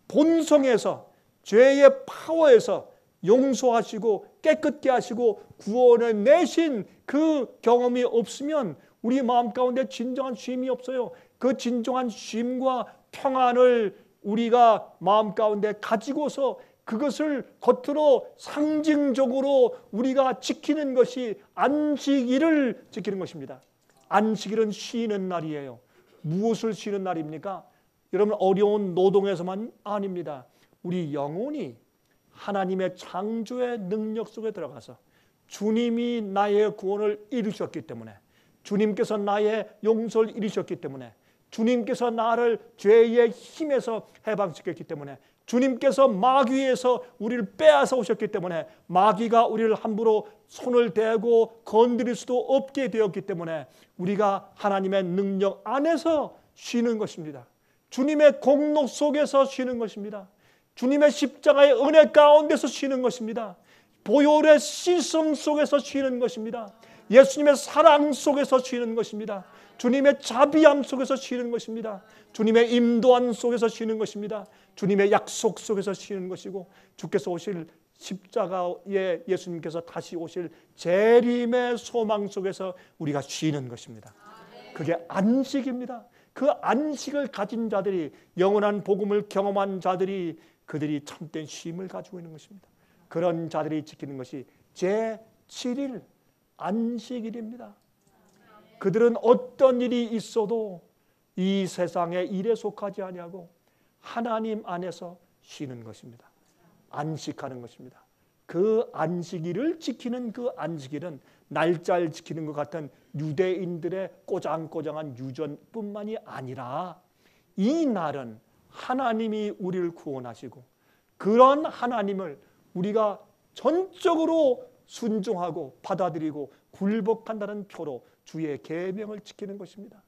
본성에서 죄의 파워에서 용서하시고 깨끗게 하시고 구원해 내신 그 경험이 없으면 우리 마음 가운데 진정한 쉼이 없어요. 그 진정한 쉼과 평안을 우리가 마음 가운데 가지고서 그것을 겉으로 상징적으로 우리가 지키는 것이 안식일을 지키는 것입니다. 안식일은 쉬는 날이에요. 무엇을 쉬는 날입니까? 여러분 어려운 노동에서만 아닙니다. 우리 영혼이 하나님의 창조의 능력 속에 들어가서 주님이 나의 구원을 이루셨기 때문에 주님께서 나의 용서를 이루셨기 때문에 주님께서 나를 죄의 힘에서 해방시켰기 때문에 주님께서 마귀에서 우리를 빼앗아 오셨기 때문에 마귀가 우리를 함부로 손을 대고 건드릴 수도 없게 되었기 때문에 우리가 하나님의 능력 안에서 쉬는 것입니다. 주님의 공로 속에서 쉬는 것입니다. 주님의 십자가의 은혜 가운데서 쉬는 것입니다. 보혈의 씻음 속에서 쉬는 것입니다. 예수님의 사랑 속에서 쉬는 것입니다. 주님의 자비함 속에서 쉬는 것입니다. 주님의 인도함 속에서 쉬는 것입니다. 주님의 약속 속에서 쉬는 것이고, 주께서 오실 십자가에 예수님께서 다시 오실 재림의 소망 속에서 우리가 쉬는 것입니다. 그게 안식입니다. 그 안식을 가진 자들이, 영원한 복음을 경험한 자들이, 그들이 참된 쉼을 가지고 있는 것입니다. 그런 자들이 지키는 것이 제7일 안식일입니다. 그들은 어떤 일이 있어도 이 세상의 일에 속하지 아니하고 하나님 안에서 쉬는 것입니다. 안식하는 것입니다. 그 안식일을 지키는 그 안식일은 날짜를 지키는 것 같은 유대인들의 꼬장꼬장한 유전뿐만이 아니라, 이 날은 하나님이 우리를 구원하시고 그런 하나님을 우리가 전적으로 순종하고 받아들이고 굴복한다는 표로 주의 계명을 지키는 것입니다.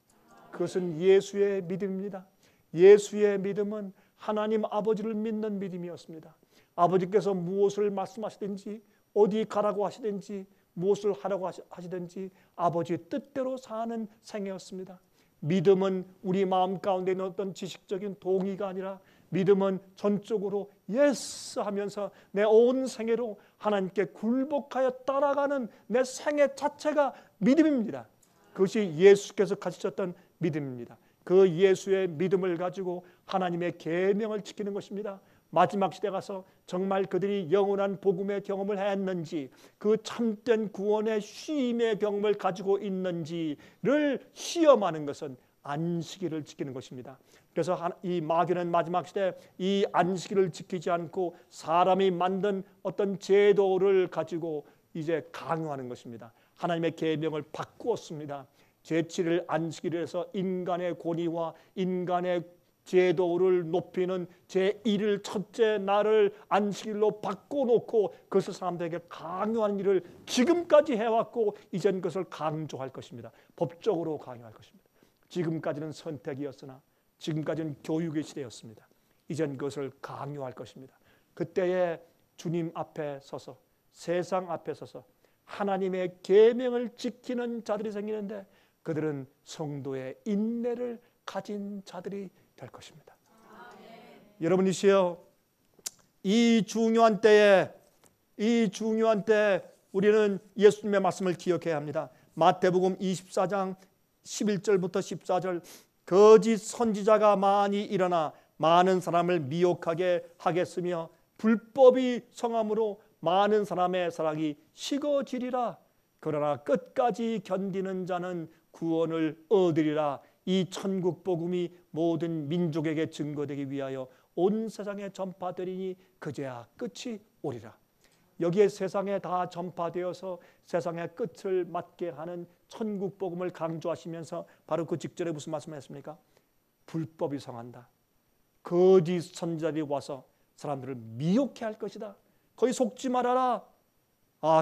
그것은 예수의 믿음입니다. 예수의 믿음은 하나님 아버지를 믿는 믿음이었습니다. 아버지께서 무엇을 말씀하시든지, 어디 가라고 하시든지, 무엇을 하라고 하시든지 아버지의 뜻대로 사는 생애였습니다. 믿음은 우리 마음 가운데 있는 어떤 지식적인 동의가 아니라, 믿음은 전적으로 예스 하면서 내 온 생애로 하나님께 굴복하여 따라가는 내 생애 자체가 믿음입니다. 그것이 예수께서 가지셨던 믿음입니다. 그 예수의 믿음을 가지고 하나님의 계명을 지키는 것입니다. 마지막 시대 가서 정말 그들이 영원한 복음의 경험을 했는지, 그 참된 구원의 쉼의 경험을 가지고 있는지를 시험하는 것은 안식일을 지키는 것입니다. 그래서 이 마귀는 마지막 시대 이 안식일을 지키지 않고 사람이 만든 어떤 제도를 가지고 이제 강요하는 것입니다. 하나님의 계명을 바꾸었습니다. 제7일 안식일을 해서 인간의 권위와 인간의 제도를 높이는 제1일 첫째 날을 안식일로 바꿔놓고 그것을 사람들에게 강요하는 일을 지금까지 해왔고, 이젠 그것을 강조할 것입니다. 법적으로 강요할 것입니다. 지금까지는 선택이었으나, 지금까지는 교육의 시대였습니다. 이젠 그것을 강요할 것입니다. 그때에 주님 앞에 서서, 세상 앞에 서서 하나님의 계명을 지키는 자들이 생기는데, 그들은 성도의 인내를 가진 자들이 될 것입니다. 여러분이시여, 이 중요한 때에 우리는 예수님의 말씀을 기억해야 합니다. 마태복음 24장 11절부터 14절, 거짓 선지자가 많이 일어나 많은 사람을 미혹하게 하겠으며 불법이 성함으로 많은 사람의 사랑이 식어지리라. 그러나 끝까지 견디는 자는 구원을 얻으리라. 이 천국 복음이 모든 민족에게 증거되기 위하여 온 세상에 전파되리니 그제야 끝이 오리라. 여기에 세상에 다 전파되어서 세상의 끝을 맞게 하는 천국 복음을 강조하시면서 바로 그 직전에 무슨 말씀하셨습니까? 불법이 성한다. 거짓 선지자들이 와서 사람들을 미혹해 할 것이다. 거기 속지 말아라.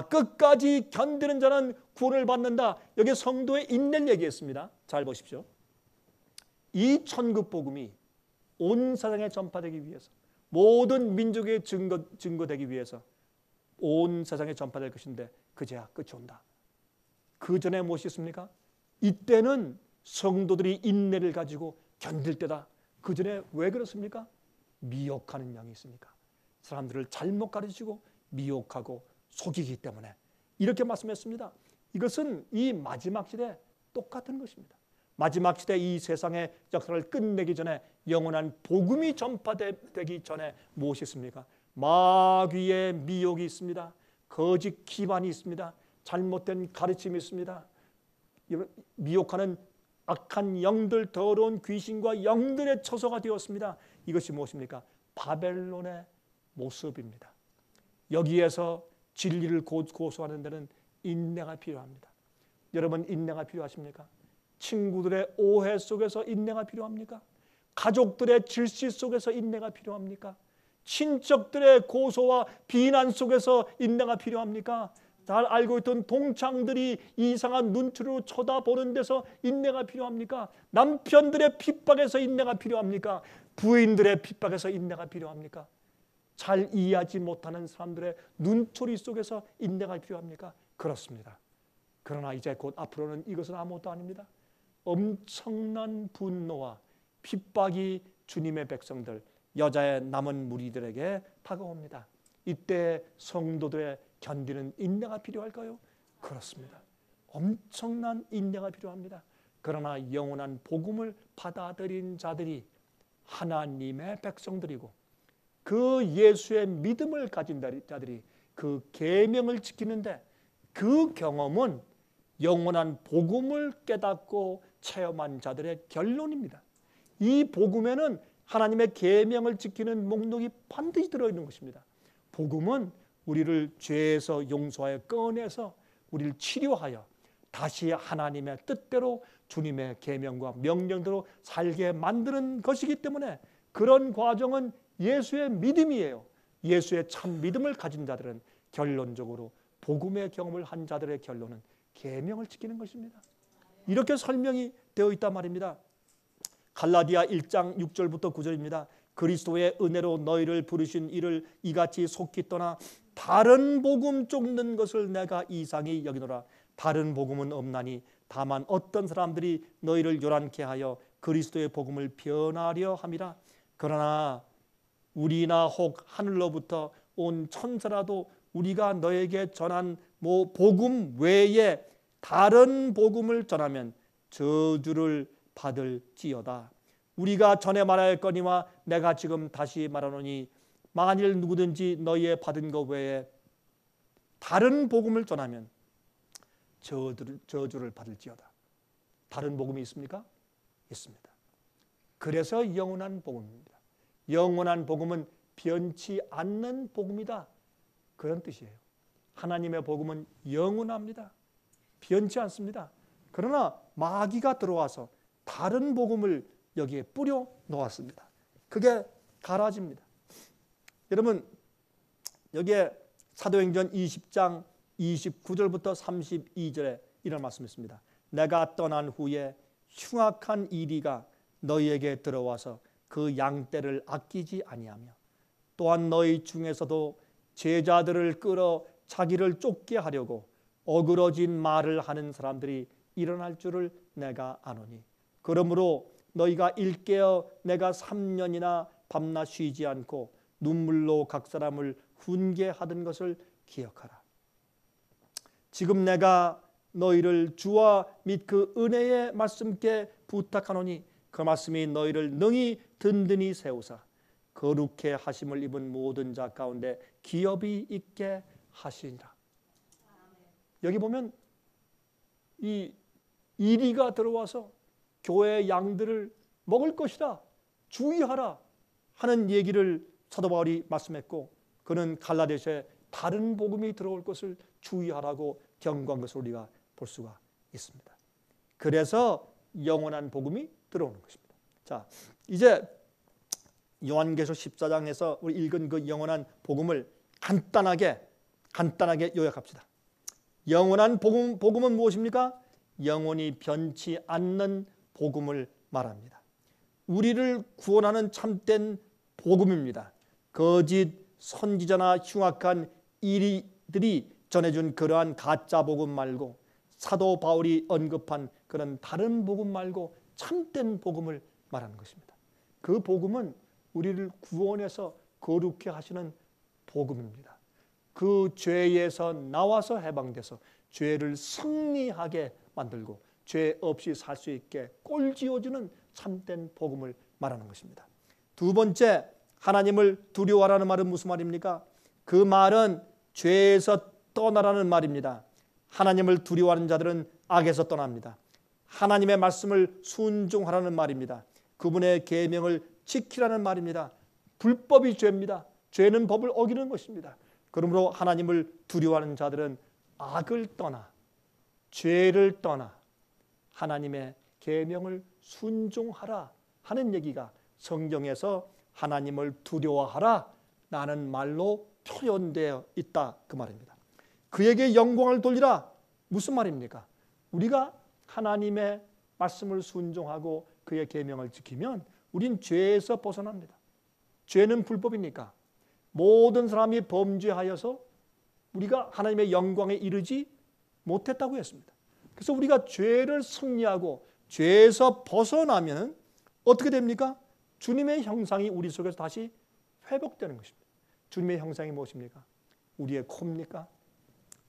끝까지 견디는 자는 구원을 받는다. 여기 성도의 인내를 얘기했습니다. 잘 보십시오. 이 천국 복음이 온 세상에 전파되기 위해서, 모든 민족에 증거되기 위해서 온 세상에 전파될 것인데 그제야 끝이 온다. 그 전에 무엇이 있습니까? 이때는 성도들이 인내를 가지고 견딜 때다. 그 전에 왜 그렇습니까? 미혹하는 영이 있으니까. 사람들을 잘못 가르치고 미혹하고 속이기 때문에 이렇게 말씀했습니다. 이것은 이 마지막 시대 똑같은 것입니다. 마지막 시대 이 세상의 역사를 끝내기 전에, 영원한 복음이 전파되기 전에 무엇이 있습니까? 마귀의 미혹이 있습니다. 거짓 기반이 있습니다. 잘못된 가르침이 있습니다. 미혹하는 악한 영들, 더러운 귀신과 영들의 처소가 되었습니다. 이것이 무엇입니까? 바벨론의 모습입니다. 여기에서 진리를 고소하는 데는 인내가 필요합니다. 여러분, 인내가 필요하십니까? 친구들의 오해 속에서 인내가 필요합니까? 가족들의 질시 속에서 인내가 필요합니까? 친척들의 고소와 비난 속에서 인내가 필요합니까? 잘 알고 있던 동창들이 이상한 눈초리로 쳐다보는 데서 인내가 필요합니까? 남편들의 핍박에서 인내가 필요합니까? 부인들의 핍박에서 인내가 필요합니까? 잘 이해하지 못하는 사람들의 눈초리 속에서 인내가 필요합니까? 그렇습니다. 그러나 이제 곧 앞으로는 이것은 아무것도 아닙니다. 엄청난 분노와 핍박이 주님의 백성들, 여자의 남은 무리들에게 다가옵니다. 이때 성도들의 견디는 인내가 필요할까요? 그렇습니다. 엄청난 인내가 필요합니다. 그러나 영원한 복음을 받아들인 자들이 하나님의 백성들이고 그 예수의 믿음을 가진 자들이 그 계명을 지키는데 그 경험은 영원한 복음을 깨닫고 체험한 자들의 결론입니다. 이 복음에는 하나님의 계명을 지키는 목록이 반드시 들어있는 것입니다. 복음은 우리를 죄에서 용서하여 꺼내서 우리를 치료하여 다시 하나님의 뜻대로 주님의 계명과 명령대로 살게 만드는 것이기 때문에 그런 과정은 예수의 믿음이에요. 예수의 참 믿음을 가진 자들은 결론적으로 복음의 경험을 한 자들의 결론은 계명을 지키는 것입니다. 이렇게 설명이 되어 있단 말입니다. 갈라디아 1장 6절부터 9절입니다. 그리스도의 은혜로 너희를 부르신 이를 이같이 속히 떠나 다른 복음 쫓는 것을 내가 이상히 여기노라. 다른 복음은 없나니 다만 어떤 사람들이 너희를 요란케 하여 그리스도의 복음을 변하려 함이라. 그러나 우리나 혹 하늘로부터 온 천사라도 우리가 너에게 전한 복음 외에 다른 복음을 전하면 저주를 받을지어다. 우리가 전에 말하였거니와 내가 지금 다시 말하노니 만일 누구든지 너희의 받은 것 외에 다른 복음을 전하면 저주를 받을지어다. 다른 복음이 있습니까? 있습니다. 그래서 영원한 복음입니다. 영원한 복음은 변치 않는 복음이다. 그런 뜻이에요. 하나님의 복음은 영원합니다. 변치 않습니다. 그러나 마귀가 들어와서 다른 복음을 여기에 뿌려 놓았습니다. 그게 가라집니다. 여러분 여기에 사도행전 20장 29절부터 32절에 이런 말씀이 있습니다. 내가 떠난 후에 흉악한 이리가 너희에게 들어와서 그 양떼를 아끼지 아니하며 또한 너희 중에서도 제자들을 끌어 자기를 쫓게 하려고 어그러진 말을 하는 사람들이 일어날 줄을 내가 아노니 그러므로 너희가 일깨어 내가 3년이나 밤낮 쉬지 않고 눈물로 각 사람을 훈계하던 것을 기억하라. 지금 내가 너희를 주와 및 그 은혜의 말씀께 부탁하노니 그 말씀이 너희를 능히 든든히 세우사 거룩해 하심을 입은 모든 자 가운데 기업이 있게 하시니라. 여기 보면 이 이리가 들어와서 교회의 양들을 먹을 것이다, 주의하라 하는 얘기를 사도 바울이 말씀했고 그는 갈라디아서에 다른 복음이 들어올 것을 주의하라고 경고한 것을 우리가 볼 수가 있습니다. 그래서 영원한 복음이 들어오는 것입니다. 자, 이제 요한계시록 14장에서 우리 읽은 그 영원한 복음을 간단하게 요약합시다. 영원한 복음은 무엇입니까? 영원히 변치 않는 복음을 말합니다. 우리를 구원하는 참된 복음입니다. 거짓 선지자나 흉악한 이리들이 전해준 그러한 가짜 복음 말고 사도 바울이 언급한 그런 다른 복음 말고 참된 복음을 말하는 것입니다. 그 복음은 우리를 구원해서 거룩해 하시는 복음입니다. 그 죄에서 나와서 해방돼서 죄를 승리하게 만들고 죄 없이 살 수 있게 꼴지어주는 참된 복음을 말하는 것입니다. 두 번째, 하나님을 두려워하라는 말은 무슨 말입니까? 그 말은 죄에서 떠나라는 말입니다. 하나님을 두려워하는 자들은 악에서 떠납니다. 하나님의 말씀을 순종하라는 말입니다. 그분의 계명을 지키라는 말입니다. 불법이 죄입니다. 죄는 법을 어기는 것입니다. 그러므로 하나님을 두려워하는 자들은 악을 떠나 죄를 떠나 하나님의 계명을 순종하라 하는 얘기가 성경에서 하나님을 두려워하라 라는 말로 표현되어 있다 그 말입니다. 그에게 영광을 돌리라 무슨 말입니까? 우리가 하나님의 말씀을 순종하고 그의 계명을 지키면 우린 죄에서 벗어납니다. 죄는 불법이니까 모든 사람이 범죄하여서 우리가 하나님의 영광에 이르지 못했다고 했습니다. 그래서 우리가 죄를 승리하고 죄에서 벗어나면 어떻게 됩니까? 주님의 형상이 우리 속에서 다시 회복되는 것입니다. 주님의 형상이 무엇입니까? 우리의 코입니까?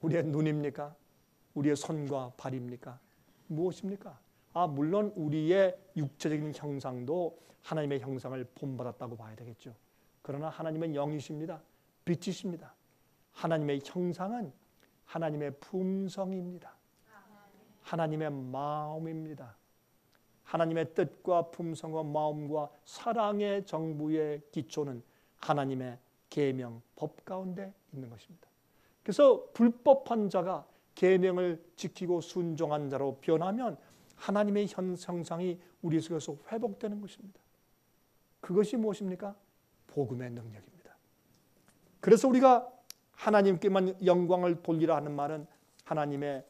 우리의 눈입니까? 우리의 손과 발입니까? 무엇입니까? 물론 우리의 육체적인 형상도 하나님의 형상을 본받았다고 봐야 되겠죠. 그러나 하나님은 영이십니다. 빛이십니다. 하나님의 형상은 하나님의 품성입니다. 하나님의 마음입니다. 하나님의 뜻과 품성과 마음과 사랑의 정부의 기초는 하나님의 계명, 법 가운데 있는 것입니다. 그래서 불법한 자가 계명을 지키고 순종한 자로 변하면 하나님의 형상이 우리 속에서 회복되는 것입니다. 그것이 무엇입니까? 복음의 능력입니다. 그래서 우리가 하나님께만 영광을 돌리라 하는 말은 하나님의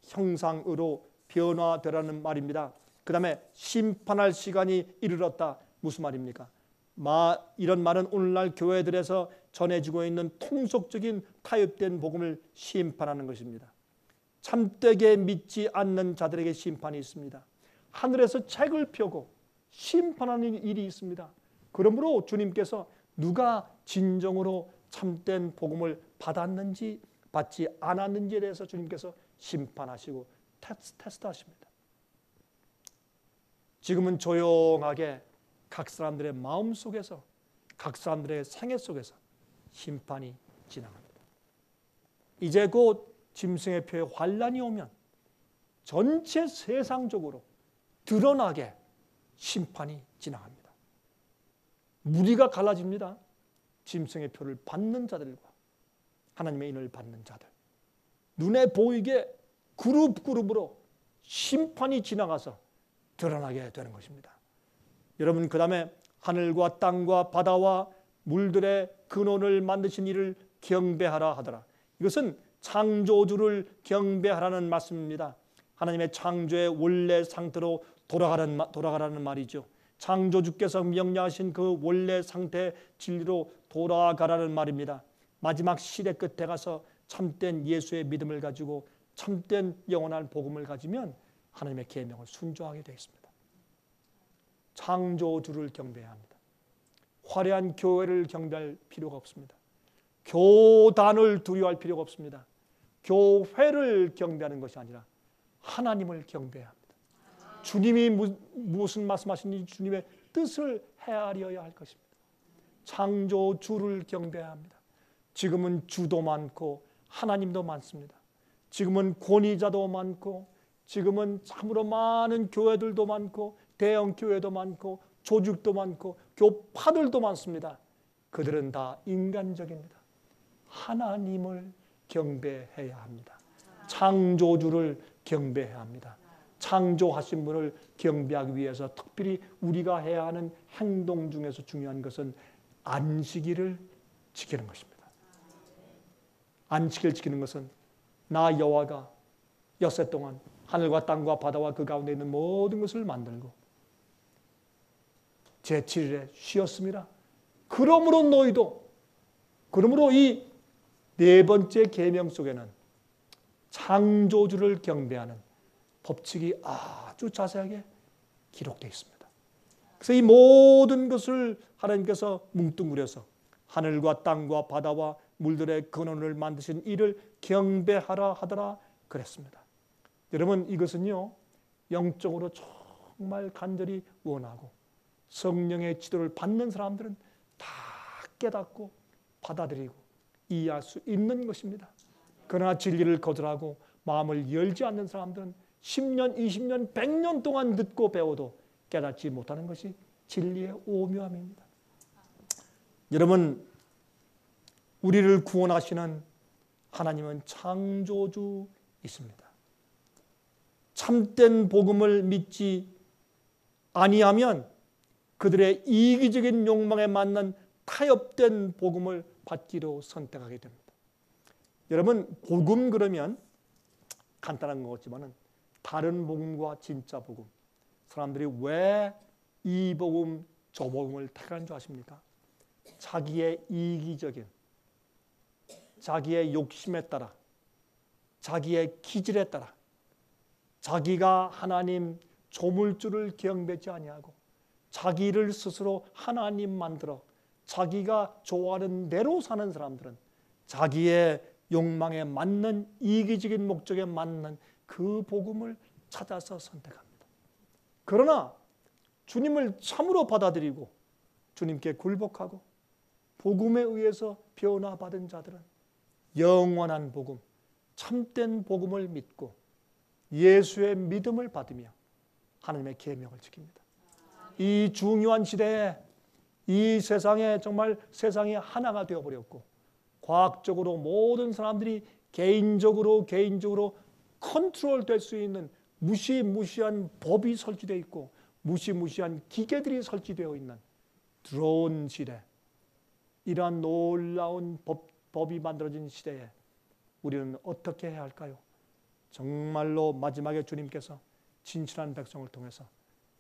형상으로 변화되라는 말입니다. 그 다음에 심판할 시간이 이르렀다. 무슨 말입니까? 이런 말은 오늘날 교회들에서 전해지고 있는 통속적인 타협된 복음을 심판하는 것입니다. 참되게 믿지 않는 자들에게 심판이 있습니다. 하늘에서 책을 펴고 심판하는 일이 있습니다. 그러므로 주님께서 누가 진정으로 참된 복음을 받았는지 받지 않았는지에 대해서 주님께서 심판하시고 테스트하십니다. 지금은 조용하게 각 사람들의 마음 속에서, 각 사람들의 생애 속에서 심판이 지나갑니다. 이제 곧 짐승의 표에 환란이 오면 전체 세상적으로 드러나게 심판이 지나갑니다. 무리가 갈라집니다. 짐승의 표를 받는 자들과 하나님의 인을 받는 자들. 눈에 보이게 그룹으로 심판이 지나가서 드러나게 되는 것입니다. 여러분, 그 다음에 하늘과 땅과 바다와 물들의 근원을 만드신 이를 경배하라 하더라. 이것은 창조주를 경배하라는 말씀입니다. 하나님의 창조의 원래 상태로 돌아가라는 말이죠. 창조주께서 명령하신 그 원래 상태의 진리로 돌아가라는 말입니다. 마지막 시대 끝에 가서 참된 예수의 믿음을 가지고 참된 영원한 복음을 가지면 하나님의 계명을 순종하게 되어 있습니다. 창조주를 경배해야 합니다. 화려한 교회를 경배할 필요가 없습니다. 교단을 두려워할 필요가 없습니다. 교회를 경배하는 것이 아니라 하나님을 경배해야 합니다. 주님이 무슨 말씀하시는지 주님의 뜻을 헤아려야 할 것입니다. 창조주를 경배해야 합니다. 지금은 주도 많고 하나님도 많습니다. 지금은 권위자도 많고 지금은 참으로 많은 교회들도 많고 대형 교회도 많고 조직도 많고 교파들도 많습니다. 그들은 다 인간적입니다. 하나님을 경배해야 합니다. 창조주를 경배해야 합니다. 창조하신 분을 경배하기 위해서 특별히 우리가 해야 하는 행동 중에서 중요한 것은 안식일을 지키는 것입니다. 안식일을 지키는 것은 나 여호와가 엿새 동안 하늘과 땅과 바다와 그 가운데 있는 모든 것을 만들고 제7일에 쉬었습니다. 그러므로 이 네 번째 계명 속에는 창조주를 경배하는 법칙이 아주 자세하게 기록되어 있습니다. 그래서 이 모든 것을 하나님께서 뭉뚱그려서 하늘과 땅과 바다와 물들의 근원을 만드신 이를 경배하라 하더라 그랬습니다. 여러분, 이것은요 영적으로 정말 간절히 원하고 성령의 지도를 받는 사람들은 다 깨닫고 받아들이고 이해할 수 있는 것입니다. 그러나 진리를 거절하고 마음을 열지 않는 사람들은 10년, 20년, 100년 동안 듣고 배워도 깨닫지 못하는 것이 진리의 오묘함입니다. 여러분, 우리를 구원하시는 하나님은 창조주이십니다. 참된 복음을 믿지 아니하면 그들의 이기적인 욕망에 맞는 타협된 복음을 받기로 선택하게 됩니다. 여러분, 복음 그러면 간단한 것 같지만 다른 복음과 진짜 복음, 사람들이 왜 이 복음 저 복음을 택하는 줄 아십니까? 자기의 이기적인, 자기의 욕심에 따라, 자기의 기질에 따라 자기가 하나님 조물주를 경배치 아니하고 자기를 스스로 하나님 만들어 자기가 좋아하는 대로 사는 사람들은 자기의 욕망에 맞는 이기적인 목적에 맞는 그 복음을 찾아서 선택합니다. 그러나 주님을 참으로 받아들이고 주님께 굴복하고 복음에 의해서 변화받은 자들은 영원한 복음, 참된 복음을 믿고 예수의 믿음을 받으며 하나님의 계명을 지킵니다. 이 중요한 시대에 이 세상에 정말 세상이 하나가 되어버렸고 과학적으로 모든 사람들이 개인적으로 컨트롤 될 수 있는 무시무시한 법이 설치되어 있고 무시무시한 기계들이 설치되어 있는 드론 시대, 이러한 놀라운 법이 만들어진 시대에 우리는 어떻게 해야 할까요? 정말로 마지막에 주님께서 진실한 백성을 통해서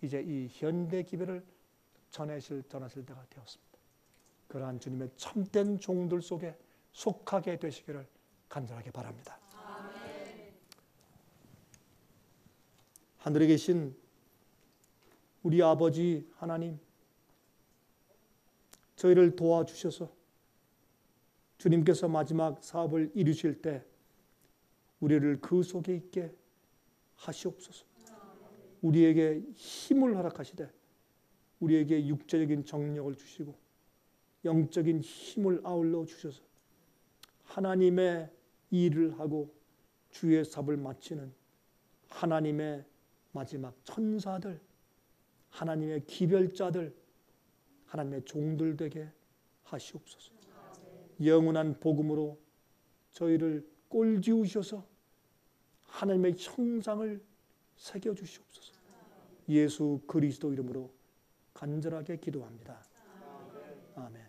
이제 이 현대 기별을 전하실 때가 되었습니다. 그러한 주님의 참된 종들 속에 속하게 되시기를 간절하게 바랍니다. 아멘. 하늘에 계신 우리 아버지 하나님, 저희를 도와주셔서 주님께서 마지막 사업을 이루실 때 우리를 그 속에 있게 하시옵소서. 우리에게 힘을 허락하시되 우리에게 육체적인 정력을 주시고 영적인 힘을 아울러 주셔서 하나님의 일을 하고 주의 사업을 마치는 하나님의 마지막 천사들, 하나님의 기별자들, 하나님의 종들 되게 하시옵소서. 영원한 복음으로 저희를 꼴지우셔서 하나님의 형상을 새겨주시옵소서. 예수 그리스도 이름으로 간절하게 기도합니다. 아멘.